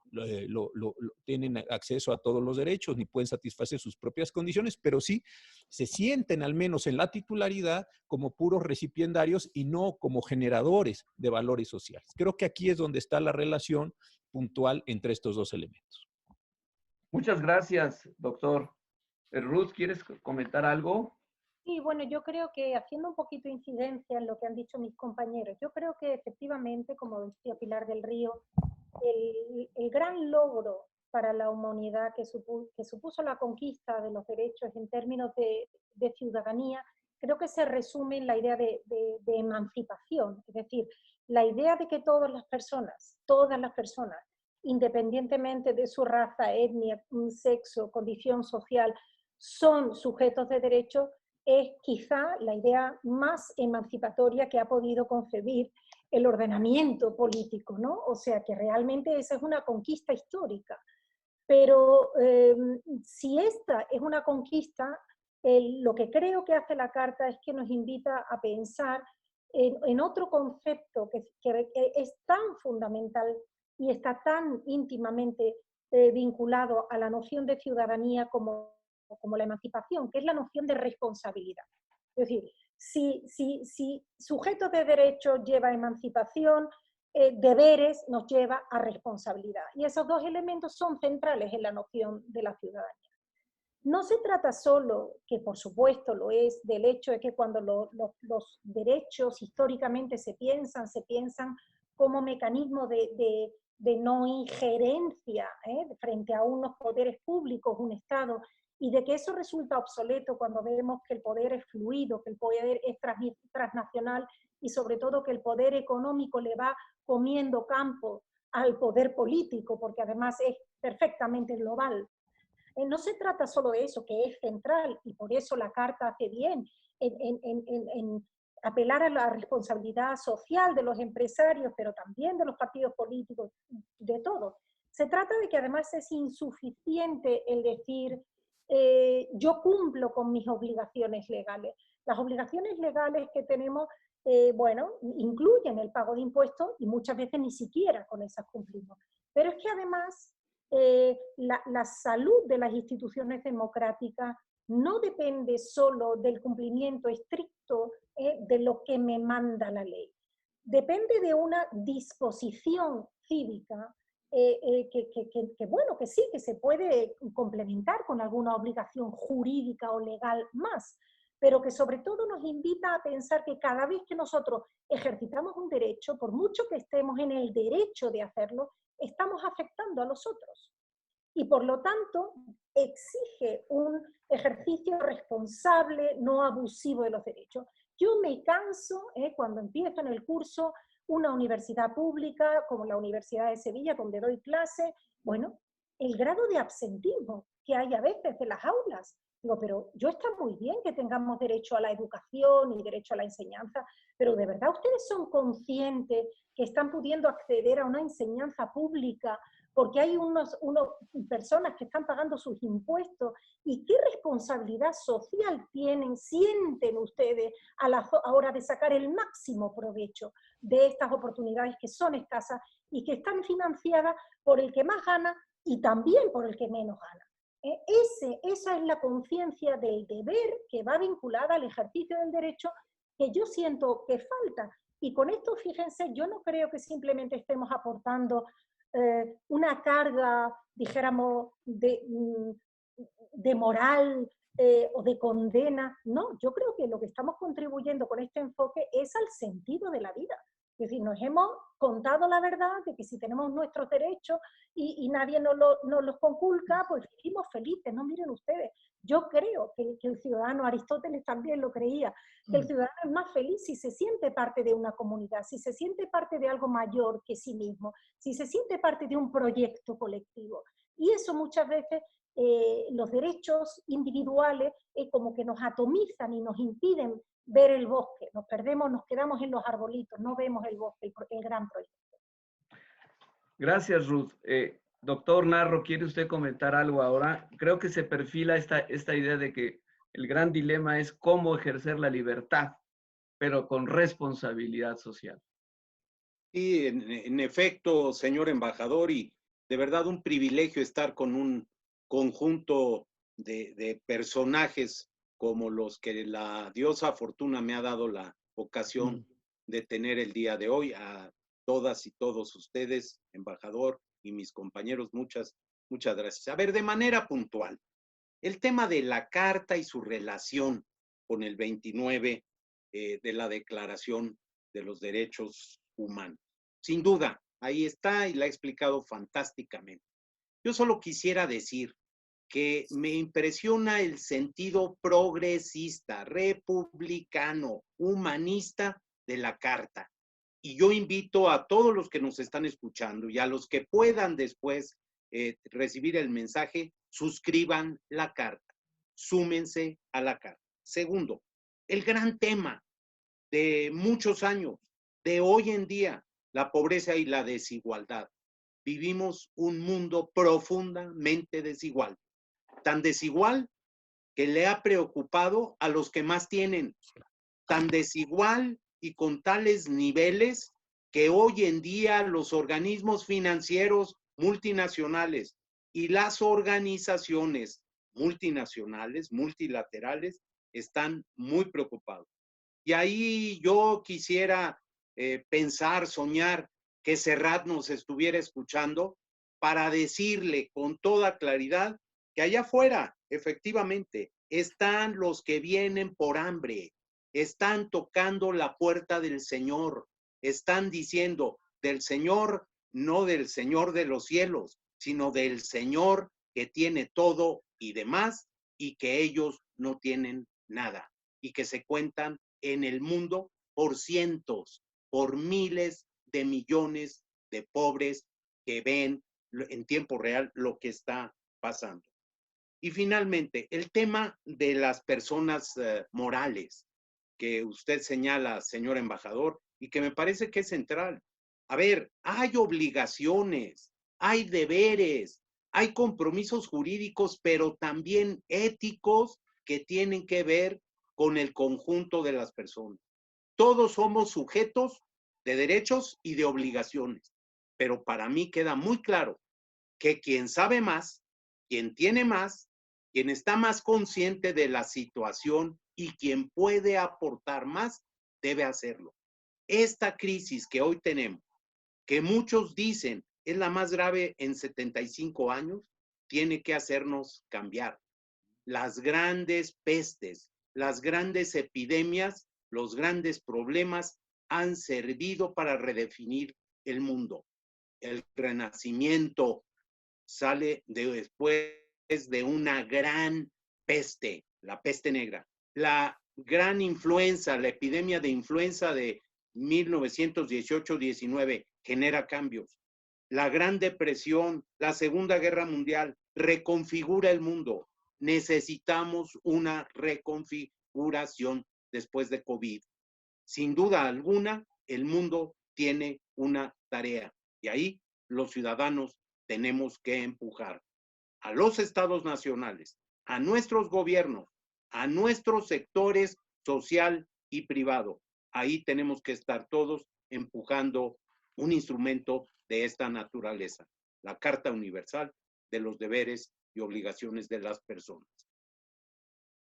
tienen acceso a todos los derechos ni pueden satisfacer sus propias condiciones, pero sí se sienten al menos en la titularidad como puros recipiendarios y no como generadores de valores sociales. Creo que aquí es donde está la relación puntual entre estos dos elementos. Muchas gracias, doctor. Ruth, ¿quieres comentar algo? Sí, bueno, yo creo que haciendo un poquito de incidencia en lo que han dicho mis compañeros, yo creo que efectivamente, como decía Pilar del Río, el gran logro para la humanidad que supuso la conquista de los derechos en términos de ciudadanía, creo que se resume en la idea de emancipación, es decir, la idea de que todas las personas, independientemente de su raza, etnia, sexo, condición social, son sujetos de derecho, es quizá la idea más emancipatoria que ha podido concebir el ordenamiento político, ¿no? O sea que realmente esa es una conquista histórica. Pero si esta es una conquista, lo que creo que hace la Carta es que nos invita a pensar en otro concepto que es tan fundamental y está tan íntimamente vinculado a la noción de ciudadanía como la emancipación, que es la noción de responsabilidad. Es decir, si sujetos de derecho lleva a emancipación, deberes nos lleva a responsabilidad. Y esos dos elementos son centrales en la noción de la ciudadanía. No se trata solo, que por supuesto lo es, del hecho de que cuando los derechos históricamente se piensan como mecanismo de no injerencia frente a unos poderes públicos, un Estado, y de que eso resulta obsoleto cuando vemos que el poder es fluido, que el poder es transnacional y sobre todo que el poder económico le va comiendo campo al poder político, porque además es perfectamente global. No se trata solo de eso, que es central, y por eso la Carta hace bien en apelar a la responsabilidad social de los empresarios, pero también de los partidos políticos, de todos. Se trata de que además es insuficiente el decir yo cumplo con mis obligaciones legales. Las obligaciones legales que tenemos, bueno, incluyen el pago de impuestos y muchas veces ni siquiera con esas cumplimos. Pero es que además la salud de las instituciones democráticas no depende solo del cumplimiento estricto de lo que me manda la ley. Depende de una disposición cívica bueno, que sí, que se puede complementar con alguna obligación jurídica o legal más, pero que sobre todo nos invita a pensar que cada vez que nosotros ejercitamos un derecho, por mucho que estemos en el derecho de hacerlo, estamos afectando a los otros. Y por lo tanto, exige un ejercicio responsable, no abusivo de los derechos. Yo me canso, cuando empiezo en el curso, una universidad pública como la Universidad de Sevilla, donde doy clase, bueno, el grado de absentismo que hay a veces de las aulas. Digo, pero yo está muy bien que tengamos derecho a la educación y derecho a la enseñanza, pero ¿de verdad ustedes son conscientes que están pudiendo acceder a una enseñanza pública porque hay unas personas que están pagando sus impuestos? ¿Y qué responsabilidad social sienten ustedes a la hora de sacar el máximo provecho de estas oportunidades que son escasas y que están financiadas por el que más gana y también por el que menos gana? Esa es la conciencia del deber que va vinculada al ejercicio del derecho, que yo siento que falta. Y con esto, fíjense, yo no creo que simplemente estemos aportando una carga, dijéramos, de moral o de condena. No, yo creo que lo que estamos contribuyendo con este enfoque es al sentido de la vida. Es decir, nos hemos contado la verdad de que si tenemos nuestros derechos y nadie nos los conculca, pues vivimos felices. No, miren ustedes, yo creo que el ciudadano, Aristóteles también lo creía, que el ciudadano es más feliz si se siente parte de una comunidad, si se siente parte de algo mayor que sí mismo, si se siente parte de un proyecto colectivo. Y eso muchas veces los derechos individuales como que nos atomizan y nos impiden ver el bosque, nos perdemos, nos quedamos en los arbolitos, no vemos el bosque, el gran proyecto. Gracias, Ruth. Doctor Narro, ¿quiere usted comentar algo ahora? Creo que se perfila esta idea de que el gran dilema es cómo ejercer la libertad, pero con responsabilidad social. Sí, en efecto, señor embajador, y de verdad un privilegio estar con un conjunto de personajes como los que la diosa Fortuna me ha dado la ocasión de tener el día de hoy. A todas y todos ustedes, embajador, y mis compañeros, muchas gracias. A ver, de manera puntual, el tema de la carta y su relación con el 29 de la Declaración de los Derechos Humanos. Sin duda, ahí está y la ha explicado fantásticamente. Yo solo quisiera decir que me impresiona el sentido progresista, republicano, humanista de la Carta. Y yo invito a todos los que nos están escuchando y a los que puedan después recibir el mensaje, suscriban la Carta, súmense a la Carta. Segundo, el gran tema de muchos años, de hoy en día, la pobreza y la desigualdad. Vivimos un mundo profundamente desigual, tan desigual que le ha preocupado a los que más tienen, tan desigual y con tales niveles que hoy en día los organismos financieros multinacionales y las organizaciones multinacionales, multilaterales, están muy preocupados. Y ahí yo quisiera pensar, soñar que Serrat nos estuviera escuchando para decirle con toda claridad que allá afuera, efectivamente, están los que vienen por hambre, están tocando la puerta del Señor, están diciendo del Señor, no del Señor de los cielos, sino del Señor que tiene todo y demás, y que ellos no tienen nada, y que se cuentan en el mundo por cientos, por miles de millones de pobres que ven en tiempo real lo que está pasando. Y finalmente, el tema de las personas morales que usted señala, señor embajador, y que me parece que es central. A ver, hay obligaciones, hay deberes, hay compromisos jurídicos, pero también éticos que tienen que ver con el conjunto de las personas. Todos somos sujetos de derechos y de obligaciones, pero para mí queda muy claro que quien sabe más, quien tiene más, quien está más consciente de la situación y quien puede aportar más, debe hacerlo. Esta crisis que hoy tenemos, que muchos dicen es la más grave en 75 años, tiene que hacernos cambiar. Las grandes pestes, las grandes epidemias, los grandes problemas han servido para redefinir el mundo. El Renacimiento sale después de una gran peste, la peste negra. La gran influenza, la epidemia de influenza de 1918-19 genera cambios. La Gran Depresión, la Segunda Guerra Mundial reconfigura el mundo. Necesitamos una reconfiguración después de COVID. Sin duda alguna, el mundo tiene una tarea y ahí los ciudadanos tenemos que empujar a los estados nacionales, a nuestros gobiernos, a nuestros sectores social y privado. Ahí tenemos que estar todos empujando un instrumento de esta naturaleza, la Carta Universal de los Deberes y Obligaciones de las Personas.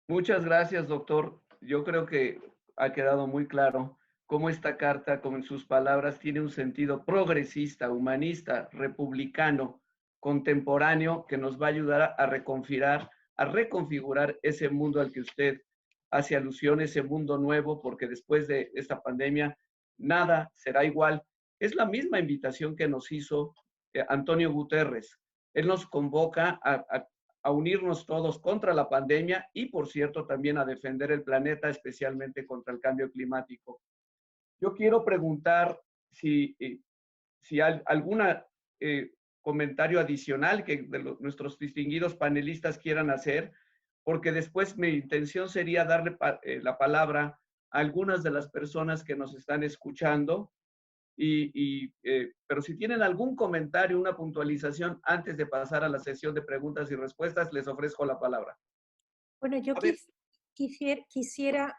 Muchas gracias, doctor. Yo creo que ha quedado muy claro cómo esta carta, como en sus palabras, tiene un sentido progresista, humanista, republicano, contemporáneo, que nos va a ayudar a reconfigurar ese mundo al que usted hace alusión, ese mundo nuevo, porque después de esta pandemia nada será igual. Es la misma invitación que nos hizo Antonio Guterres. Él nos convoca a unirnos todos contra la pandemia y, por cierto, también a defender el planeta, especialmente contra el cambio climático. Yo quiero preguntar si hay algún comentario adicional que nuestros distinguidos panelistas quieran hacer, porque después mi intención sería darle la palabra a algunas de las personas que nos están escuchando Pero si tienen algún comentario, una puntualización antes de pasar a la sesión de preguntas y respuestas, les ofrezco la palabra. Bueno, yo quisiera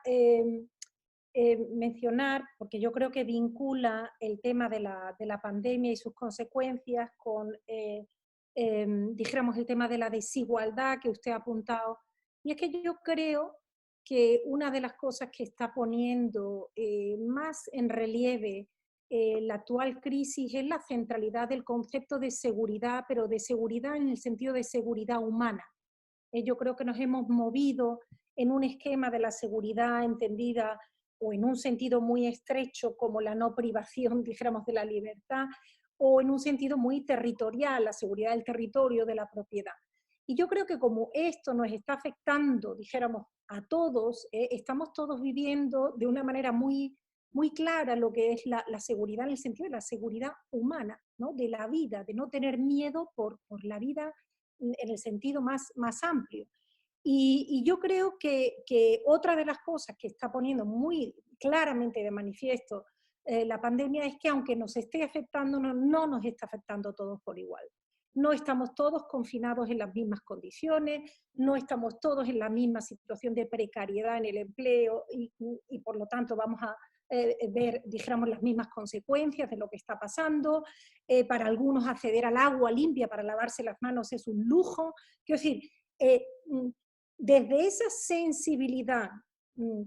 mencionar, porque yo creo que vincula el tema de la pandemia y sus consecuencias con, dijéramos, el tema de la desigualdad que usted ha apuntado. Y es que yo creo que una de las cosas que está poniendo más en relieve la actual crisis es la centralidad del concepto de seguridad, pero de seguridad en el sentido de seguridad humana. Yo creo que nos hemos movido en un esquema de la seguridad entendida o en un sentido muy estrecho como la no privación, dijéramos, de la libertad, o en un sentido muy territorial, la seguridad del territorio, de la propiedad. Y yo creo que como esto nos está afectando, dijéramos, a todos, estamos todos viviendo de una manera muy, muy clara lo que es la seguridad en el sentido de la seguridad humana, ¿no? De la vida, de no tener miedo por la vida en el sentido más amplio. Y yo creo que otra de las cosas que está poniendo muy claramente de manifiesto la pandemia es que aunque nos esté afectando, no nos está afectando a todos por igual. No estamos todos confinados en las mismas condiciones, no estamos todos en la misma situación de precariedad en el empleo y por lo tanto vamos a ver, dijéramos, las mismas consecuencias de lo que está pasando. Para algunos acceder al agua limpia para lavarse las manos es un lujo. Quiero decir, desde esa sensibilidad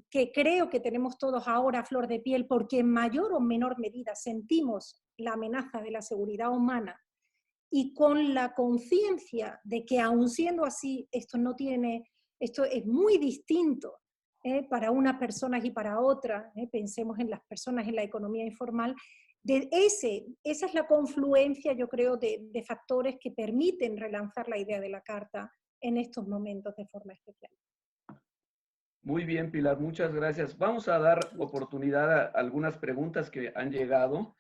que creo que tenemos todos ahora a flor de piel, porque en mayor o menor medida sentimos la amenaza de la seguridad humana, y con la conciencia de que aun siendo así, esto es muy distinto para unas personas y para otras, pensemos en las personas en la economía informal, esa es la confluencia, yo creo, de factores que permiten relanzar la idea de la Carta en estos momentos de forma especial. Muy bien, Pilar, muchas gracias. Vamos a dar oportunidad a algunas preguntas que han llegado.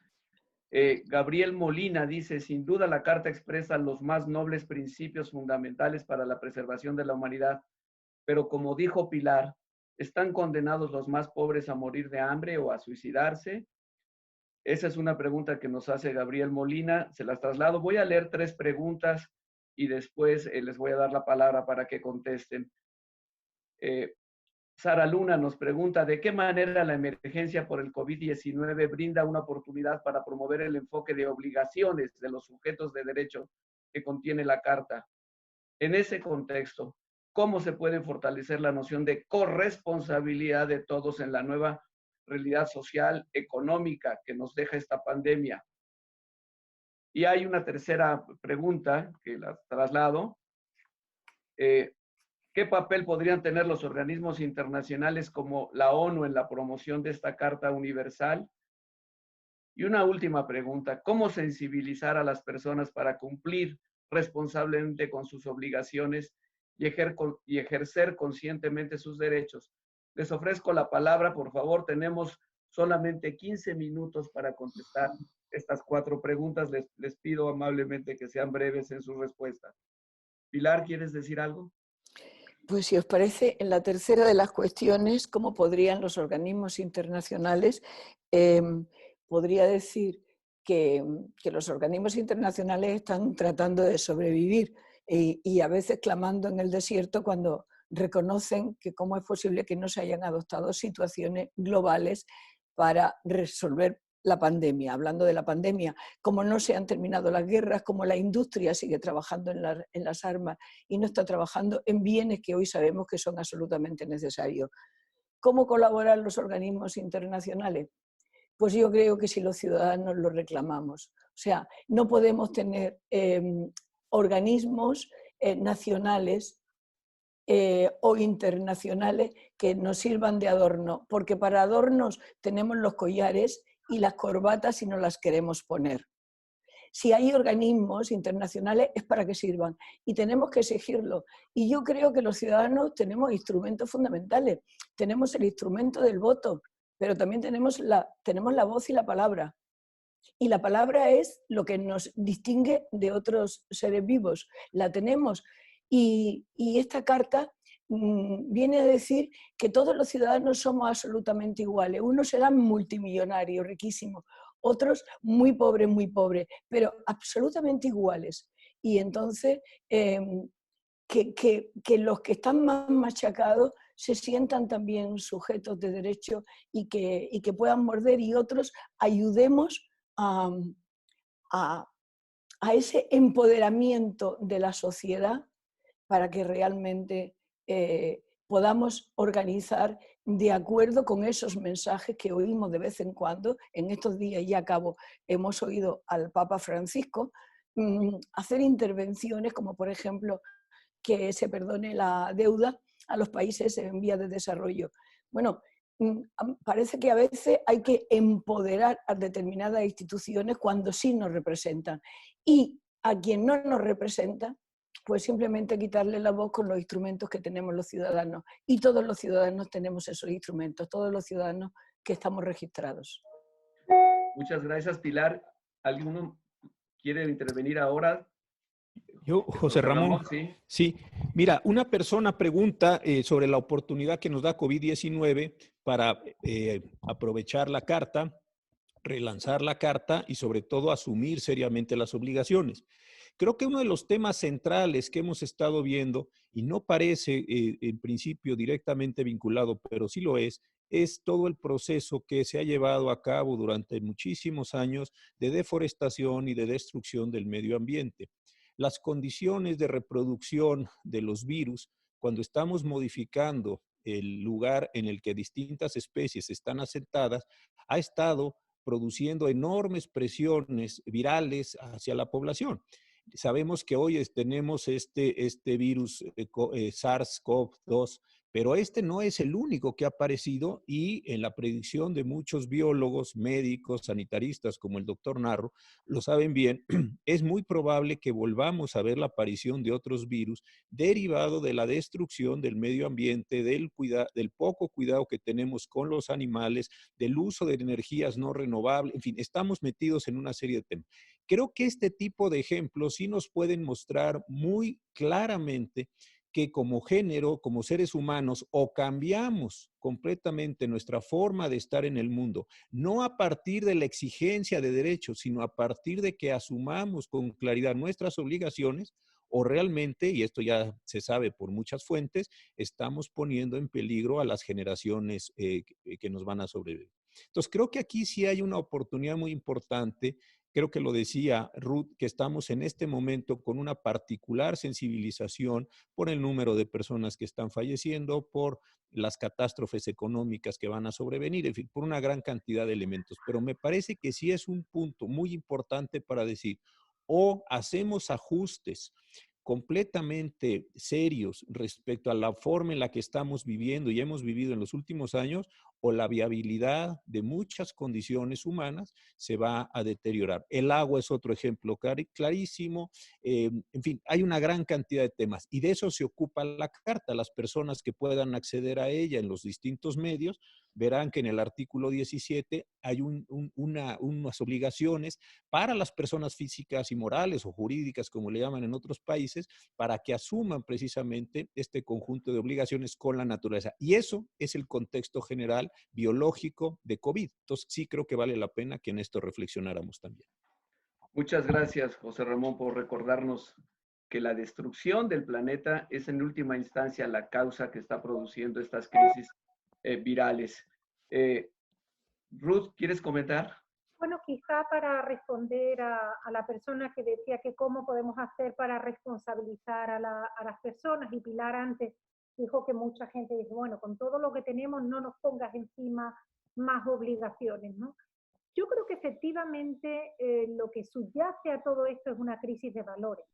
Gabriel Molina dice, sin duda la Carta expresa los más nobles principios fundamentales para la preservación de la humanidad, pero como dijo Pilar, ¿están condenados los más pobres a morir de hambre o a suicidarse? Esa es una pregunta que nos hace Gabriel Molina, se las traslado. Voy a leer 3 preguntas y después les voy a dar la palabra para que contesten. Sara Luna nos pregunta, ¿de qué manera la emergencia por el COVID-19 brinda una oportunidad para promover el enfoque de obligaciones de los sujetos de derecho que contiene la Carta? En ese contexto, ¿cómo se puede fortalecer la noción de corresponsabilidad de todos en la nueva realidad social, económica que nos deja esta pandemia? Y hay una tercera pregunta que la traslado. ¿Qué papel podrían tener los organismos internacionales como la ONU en la promoción de esta Carta Universal? Y una última pregunta, ¿cómo sensibilizar a las personas para cumplir responsablemente con sus obligaciones y ejercer conscientemente sus derechos? Les ofrezco la palabra, por favor, tenemos solamente 15 minutos para contestar estas 4 preguntas. Les pido amablemente que sean breves en sus respuestas. Pilar, ¿quieres decir algo? Pues si os parece, en la tercera de las cuestiones, ¿cómo podrían los organismos internacionales? Podría decir que los organismos internacionales están tratando de sobrevivir y a veces clamando en el desierto cuando reconocen que cómo es posible que no se hayan adoptado situaciones globales para resolver la pandemia. Hablando de la pandemia, como no se han terminado las guerras, como la industria sigue trabajando en las armas y no está trabajando en bienes que hoy sabemos que son absolutamente necesarios. ¿Cómo colaboran los organismos internacionales? Pues yo creo que si los ciudadanos lo reclamamos. O sea, no podemos tener organismos nacionales o internacionales que nos sirvan de adorno, porque para adornos tenemos los collares y las corbatas si no las queremos poner. Si hay organismos internacionales es para que sirvan y tenemos que exigirlo. Y yo creo que los ciudadanos tenemos instrumentos fundamentales. Tenemos el instrumento del voto, pero también tenemos la voz y la palabra. Y la palabra es lo que nos distingue de otros seres vivos. La tenemos. Y esta carta viene a decir que todos los ciudadanos somos absolutamente iguales. Unos serán multimillonarios, riquísimos, otros muy pobres, pero absolutamente iguales. Y entonces, que los que están más machacados se sientan también sujetos de derecho y que puedan morder, y otros ayudemos a, a ese empoderamiento de la sociedad para que realmente podamos organizar de acuerdo con esos mensajes que oímos de vez en cuando. En estos días, y acabo, hemos oído al Papa Francisco hacer intervenciones como, por ejemplo, que se perdone la deuda a los países en vías de desarrollo. Bueno, parece que a veces hay que empoderar a determinadas instituciones cuando sí nos representan. Y a quien no nos representa, pues simplemente quitarle la voz con los instrumentos que tenemos los ciudadanos. Y todos los ciudadanos tenemos esos instrumentos, todos los ciudadanos que estamos registrados. Muchas gracias, Pilar. ¿Alguno quiere intervenir ahora? Yo, José Ramón, sí. Mira, una persona pregunta sobre la oportunidad que nos da COVID-19 para aprovechar la carta, relanzar la carta y sobre todo asumir seriamente las obligaciones. Creo que uno de los temas centrales que hemos estado viendo, y no parece en principio directamente vinculado, pero sí lo es todo el proceso que se ha llevado a cabo durante muchísimos años de deforestación y de destrucción del medio ambiente. Las condiciones de reproducción de los virus, cuando estamos modificando el lugar en el que distintas especies están asentadas, ha estado produciendo enormes presiones virales hacia la población. Sabemos que hoy tenemos este virus SARS-CoV-2, pero este no es el único que ha aparecido, y en la predicción de muchos biólogos, médicos, sanitaristas como el doctor Narro, lo saben bien, es muy probable que volvamos a ver la aparición de otros virus derivado de la destrucción del medio ambiente, del poco cuidado que tenemos con los animales, del uso de energías no renovables, en fin, estamos metidos en una serie de temas. Creo que este tipo de ejemplos sí nos pueden mostrar muy claramente que como género, como seres humanos, o cambiamos completamente nuestra forma de estar en el mundo, no a partir de la exigencia de derechos, sino a partir de que asumamos con claridad nuestras obligaciones, o realmente, y esto ya se sabe por muchas fuentes, estamos poniendo en peligro a las generaciones que nos van a sobrevivir. Entonces, creo que aquí sí hay una oportunidad muy importante. Creo que lo decía Ruth, que estamos en este momento con una particular sensibilización por el número de personas que están falleciendo, por las catástrofes económicas que van a sobrevenir, en fin, por una gran cantidad de elementos. Pero me parece que sí es un punto muy importante para decir, o hacemos ajustes completamente serios respecto a la forma en la que estamos viviendo y hemos vivido en los últimos años, o la viabilidad de muchas condiciones humanas se va a deteriorar. El agua es otro ejemplo clarísimo. En fin, hay una gran cantidad de temas y de eso se ocupa la carta. Las personas que puedan acceder a ella en los distintos medios verán que en el artículo 17 hay unas obligaciones para las personas físicas y morales o jurídicas, como le llaman en otros países, para que asuman precisamente este conjunto de obligaciones con la naturaleza. Y eso es el contexto general biológico de COVID. Entonces sí creo que vale la pena que en esto reflexionáramos también. Muchas gracias, José Ramón, por recordarnos que la destrucción del planeta es en última instancia la causa que está produciendo estas crisis virales. Ruth, ¿quieres comentar? Bueno, quizá para responder a la persona que decía que cómo podemos hacer para responsabilizar a las personas, y Pilar antes dijo que mucha gente dice, bueno, con todo lo que tenemos no nos pongas encima más obligaciones, ¿no? Yo creo que efectivamente lo que subyace a todo esto es una crisis de valores.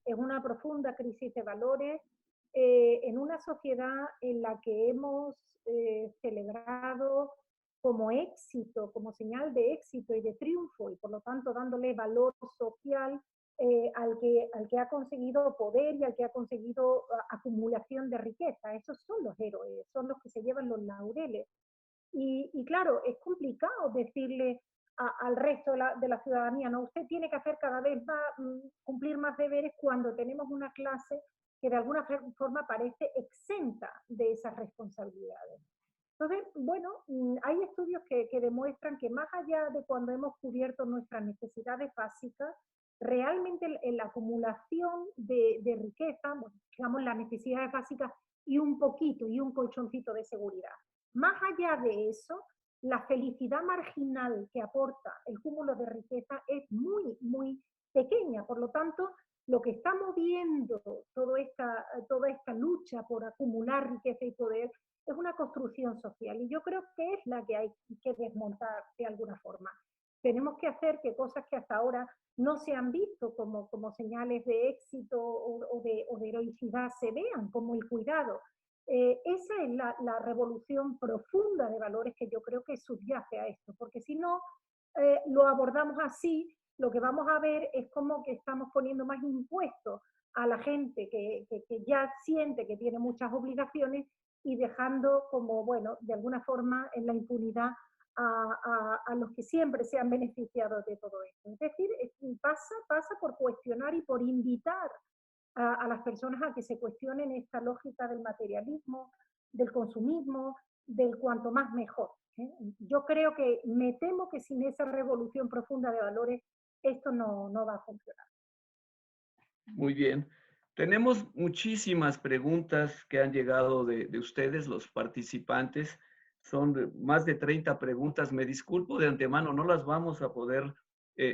Es una profunda crisis de valores en una sociedad en la que hemos celebrado como éxito, como señal de éxito y de triunfo, y por lo tanto dándole valor social al que ha conseguido poder y al que ha conseguido acumulación de riqueza. Esos son los héroes, son los que se llevan los laureles. Y claro, es complicado decirle al resto de la ciudadanía, no, usted tiene que hacer cada vez más, cumplir más deberes, cuando tenemos una clase que de alguna forma parece exenta de esas responsabilidades. Entonces, bueno, hay estudios que demuestran que más allá de cuando hemos cubierto nuestras necesidades básicas, realmente la acumulación de riqueza, bueno, digamos las necesidades básicas y un poquito, y un colchoncito de seguridad. Más allá de eso, la felicidad marginal que aporta el cúmulo de riqueza es muy, muy pequeña. Por lo tanto, lo que está moviendo toda esta lucha por acumular riqueza y poder es una construcción social. Y yo creo que es la que hay que desmontar de alguna forma. Tenemos que hacer que cosas que hasta ahora no se han visto como señales de éxito o de heroicidad se vean, como el cuidado. Esa es la revolución profunda de valores que yo creo que subyace a esto, porque si no lo abordamos así, lo que vamos a ver es como que estamos poniendo más impuestos a la gente que ya siente que tiene muchas obligaciones y dejando como, bueno, de alguna forma en la impunidad a los que siempre se han beneficiado de todo esto. Es decir, pasa por cuestionar y por invitar a las personas a que se cuestionen esta lógica del materialismo, del consumismo, del cuanto más mejor. Yo creo que me temo que sin esa revolución profunda de valores esto no va a funcionar. Muy bien. Tenemos muchísimas preguntas que han llegado de ustedes, los participantes. Son más de 30 preguntas. Me disculpo de antemano, no las vamos a poder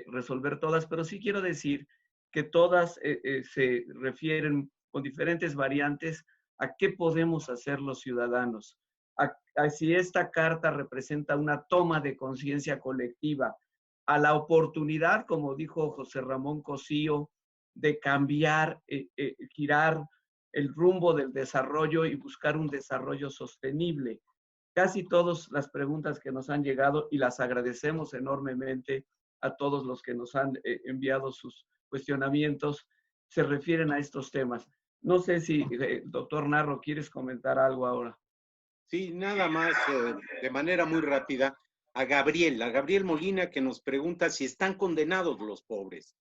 resolver todas, pero sí quiero decir que todas se refieren con diferentes variantes a qué podemos hacer los ciudadanos. A si esta carta representa una toma de conciencia colectiva, a la oportunidad, como dijo José Ramón Cosío, de cambiar, girar el rumbo del desarrollo y buscar un desarrollo sostenible. Casi todas las preguntas que nos han llegado, y las agradecemos enormemente a todos los que nos han enviado sus cuestionamientos, se refieren a estos temas. No sé si, doctor Narro, ¿quieres comentar algo ahora? Sí, nada más de manera muy rápida. A Gabriel Molina, que nos pregunta si están condenados los pobres.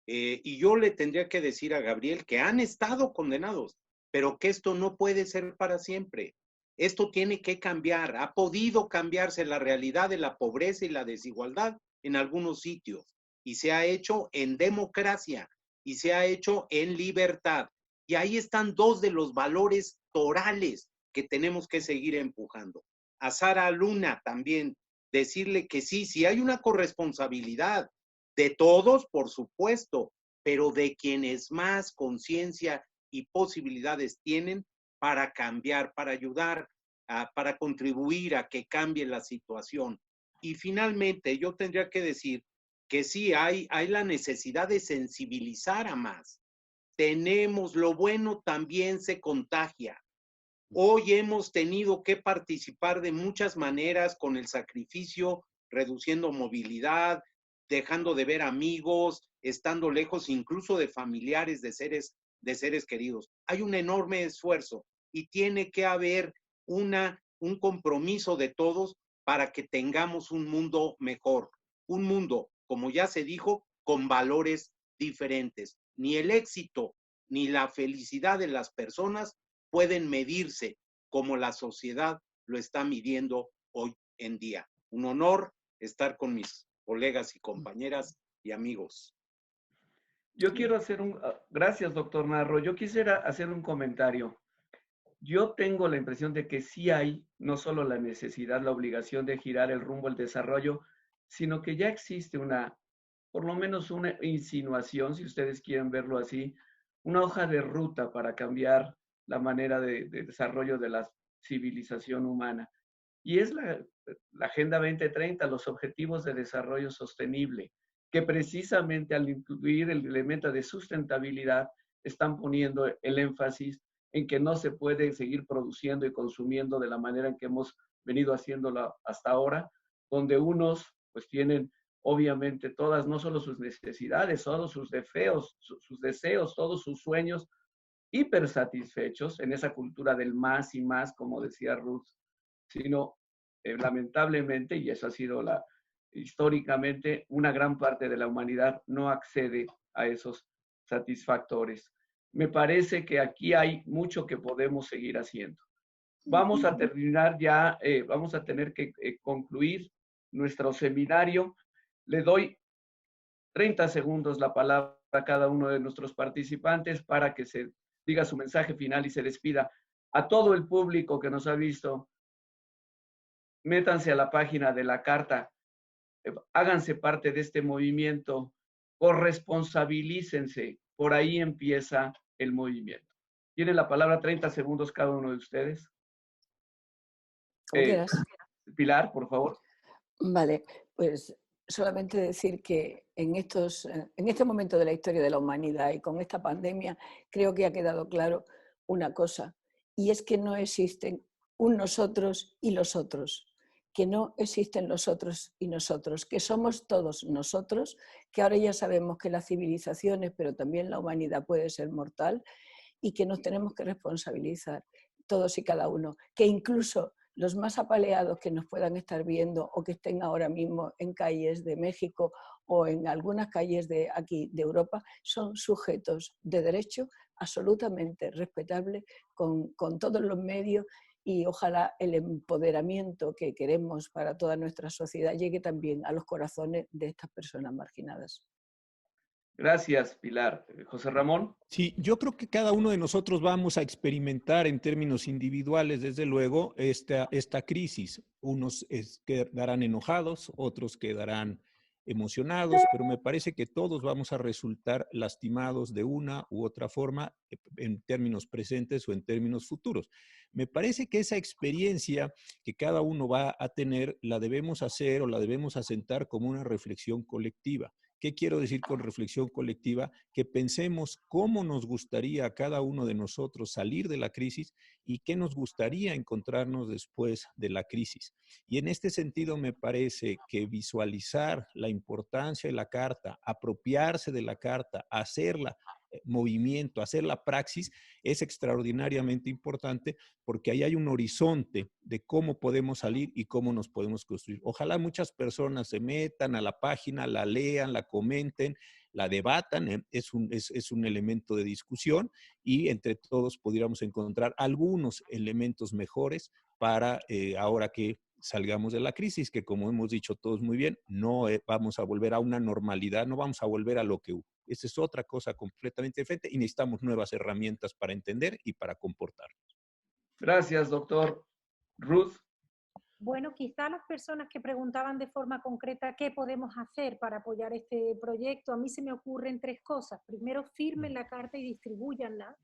Y yo le tendría que decir a Gabriel que han estado condenados, pero que esto no puede ser para siempre. Esto tiene que cambiar. Ha podido cambiarse la realidad de la pobreza y la desigualdad en algunos sitios. Y se ha hecho en democracia y se ha hecho en libertad. Y ahí están dos de los valores torales que tenemos que seguir empujando. A Sara Luna también decirle que sí hay una corresponsabilidad de todos, por supuesto, pero de quienes más conciencia y posibilidades tienen para cambiar, para ayudar, para contribuir a que cambie la situación. Y finalmente, yo tendría que decir que sí hay la necesidad de sensibilizar a más. Tenemos, lo bueno también se contagia. Hoy hemos tenido que participar de muchas maneras con el sacrificio, reduciendo movilidad, dejando de ver amigos, estando lejos incluso de familiares, de seres queridos. Hay un enorme esfuerzo y tiene que haber un compromiso de todos para que tengamos un mundo mejor. Un mundo, como ya se dijo, con valores diferentes. Ni el éxito ni la felicidad de las personas pueden medirse como la sociedad lo está midiendo hoy en día. Un honor estar con mis colegas y compañeras y amigos. Yo quiero hacer gracias, doctor Narro. Yo quisiera hacer un comentario. Yo tengo la impresión de que sí hay no solo la necesidad, la obligación de girar el rumbo al desarrollo, sino que ya existe por lo menos una insinuación, si ustedes quieren verlo así, una hoja de ruta para cambiar la manera de desarrollo de la civilización humana. Y es la Agenda 2030, los Objetivos de Desarrollo Sostenible, que precisamente al incluir el elemento de sustentabilidad están poniendo el énfasis en que no se puede seguir produciendo y consumiendo de la manera en que hemos venido haciéndolo hasta ahora, donde unos pues tienen obviamente todas, no solo sus necesidades, todos sus deseos, todos sus sueños hipersatisfechos en esa cultura del más y más, como decía Ruth, sino lamentablemente, y eso ha sido históricamente, una gran parte de la humanidad no accede a esos satisfactores. Me parece que aquí hay mucho que podemos seguir haciendo. Vamos a terminar ya, vamos a tener que concluir nuestro seminario. Le doy 30 segundos la palabra a cada uno de nuestros participantes para que se diga su mensaje final y se despida. A todo el público que nos ha visto, métanse a la página de la Carta, háganse parte de este movimiento, corresponsabilícense, por ahí empieza el movimiento. Tiene la palabra 30 segundos cada uno de ustedes. Pilar, por favor. Vale, pues solamente decir que en este momento de la historia de la humanidad y con esta pandemia, creo que ha quedado claro una cosa, y es que no existen un nosotros y los otros, que no existen los otros y nosotros, que somos todos nosotros, que ahora ya sabemos que las civilizaciones, pero también la humanidad puede ser mortal, y que nos tenemos que responsabilizar todos y cada uno, que incluso los más apaleados que nos puedan estar viendo o que estén ahora mismo en calles de México o en algunas calles de aquí de Europa, son sujetos de derecho absolutamente respetables con todos los medios, y ojalá el empoderamiento que queremos para toda nuestra sociedad llegue también a los corazones de estas personas marginadas. Gracias, Pilar. José Ramón. Sí, yo creo que cada uno de nosotros vamos a experimentar en términos individuales, desde luego, esta crisis. Unos quedarán enojados, otros quedarán emocionados, pero me parece que todos vamos a resultar lastimados de una u otra forma en términos presentes o en términos futuros. Me parece que esa experiencia que cada uno va a tener la debemos hacer o la debemos asentar como una reflexión colectiva. ¿Qué quiero decir con reflexión colectiva? Que pensemos cómo nos gustaría a cada uno de nosotros salir de la crisis y qué nos gustaría encontrarnos después de la crisis. Y en este sentido me parece que visualizar la importancia de la Carta, apropiarse de la Carta, hacerla movimiento, hacer la praxis, es extraordinariamente importante porque ahí hay un horizonte de cómo podemos salir y cómo nos podemos construir. Ojalá muchas personas se metan a la página, la lean, la comenten, la debatan, es un elemento de discusión y entre todos pudiéramos encontrar algunos elementos mejores para ahora que salgamos de la crisis, que como hemos dicho todos muy bien, no vamos a volver a una normalidad, no vamos a volver a lo que hubo. Esa es otra cosa completamente diferente y necesitamos nuevas herramientas para entender y para comportarnos. Gracias, doctor. Ruth. Bueno, quizá las personas que preguntaban de forma concreta qué podemos hacer para apoyar este proyecto, a mí se me ocurren tres cosas. Primero, firmen la carta y distribúyanla,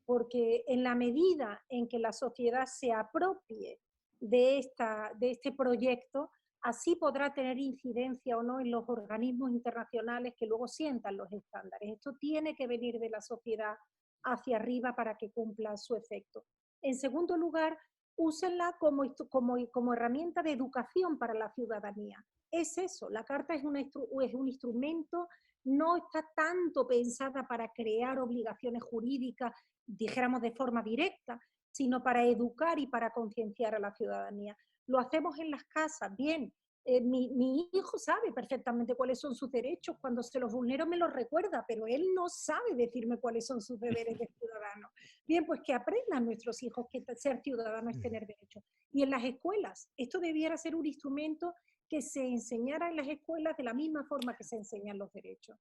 porque en la medida en que la sociedad se apropie de este proyecto, así podrá tener incidencia o no en los organismos internacionales que luego sientan los estándares. Esto tiene que venir de la sociedad hacia arriba para que cumpla su efecto. En segundo lugar, úsenla como herramienta de educación para la ciudadanía. Es eso, la Carta es un instrumento, no está tanto pensada para crear obligaciones jurídicas, dijéramos de forma directa, sino para educar y para concienciar a la ciudadanía. Lo hacemos en las casas, bien. Mi hijo sabe perfectamente cuáles son sus derechos, cuando se los vulnero me los recuerda, pero él no sabe decirme cuáles son sus deberes de ciudadano. Bien, pues que aprendan nuestros hijos que ser ciudadano es tener derechos. Y en las escuelas, esto debiera ser un instrumento que se enseñara en las escuelas de la misma forma que se enseñan los derechos.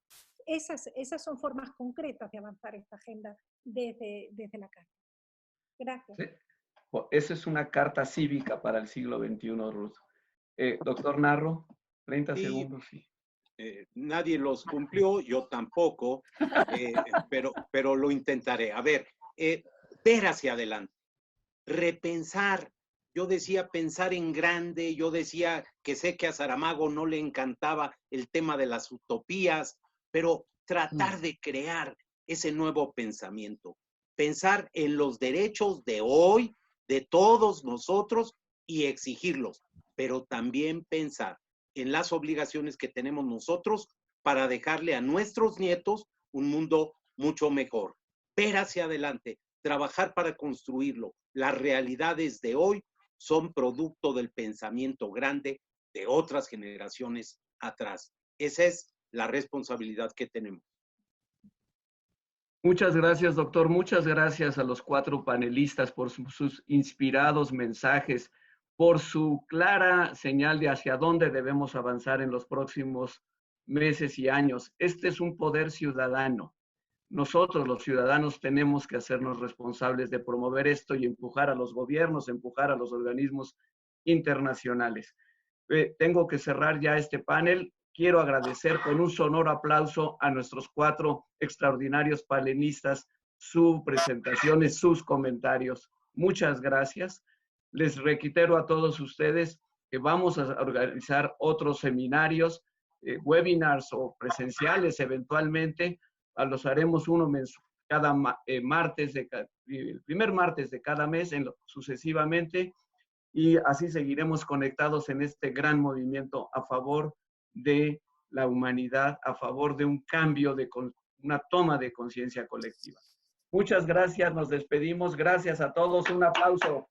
Esas son formas concretas de avanzar esta agenda desde la Carta. Gracias. Sí. Esa es una carta cívica para el siglo XXI, Ruth. Doctor Narro, 30 segundos. Sí. Nadie los cumplió, yo tampoco, pero lo intentaré. A ver, ver hacia adelante, repensar. Yo decía pensar en grande, yo decía que sé que a Saramago no le encantaba el tema de las utopías, pero tratar de crear ese nuevo pensamiento. Pensar en los derechos de hoy, de todos nosotros y exigirlos, pero también pensar en las obligaciones que tenemos nosotros para dejarle a nuestros nietos un mundo mucho mejor. Ver hacia adelante, trabajar para construirlo. Las realidades de hoy son producto del pensamiento grande de otras generaciones atrás. Esa es la responsabilidad que tenemos. Muchas gracias, doctor. Muchas gracias a los 4 panelistas por sus inspirados mensajes, por su clara señal de hacia dónde debemos avanzar en los próximos meses y años. Este es un poder ciudadano. Nosotros, los ciudadanos, tenemos que hacernos responsables de promover esto y empujar a los gobiernos, empujar a los organismos internacionales. Tengo que cerrar ya este panel. Quiero agradecer con un sonoro aplauso a nuestros 4 extraordinarios panelistas, sus presentaciones, sus comentarios. Muchas gracias. Les reitero a todos ustedes que vamos a organizar otros seminarios, webinars o presenciales eventualmente. Los haremos uno cada martes, el primer martes de cada mes sucesivamente, y así seguiremos conectados en este gran movimiento a favor de la humanidad, a favor de un cambio, de una toma de conciencia colectiva. Muchas gracias, nos despedimos. Gracias a todos, un aplauso.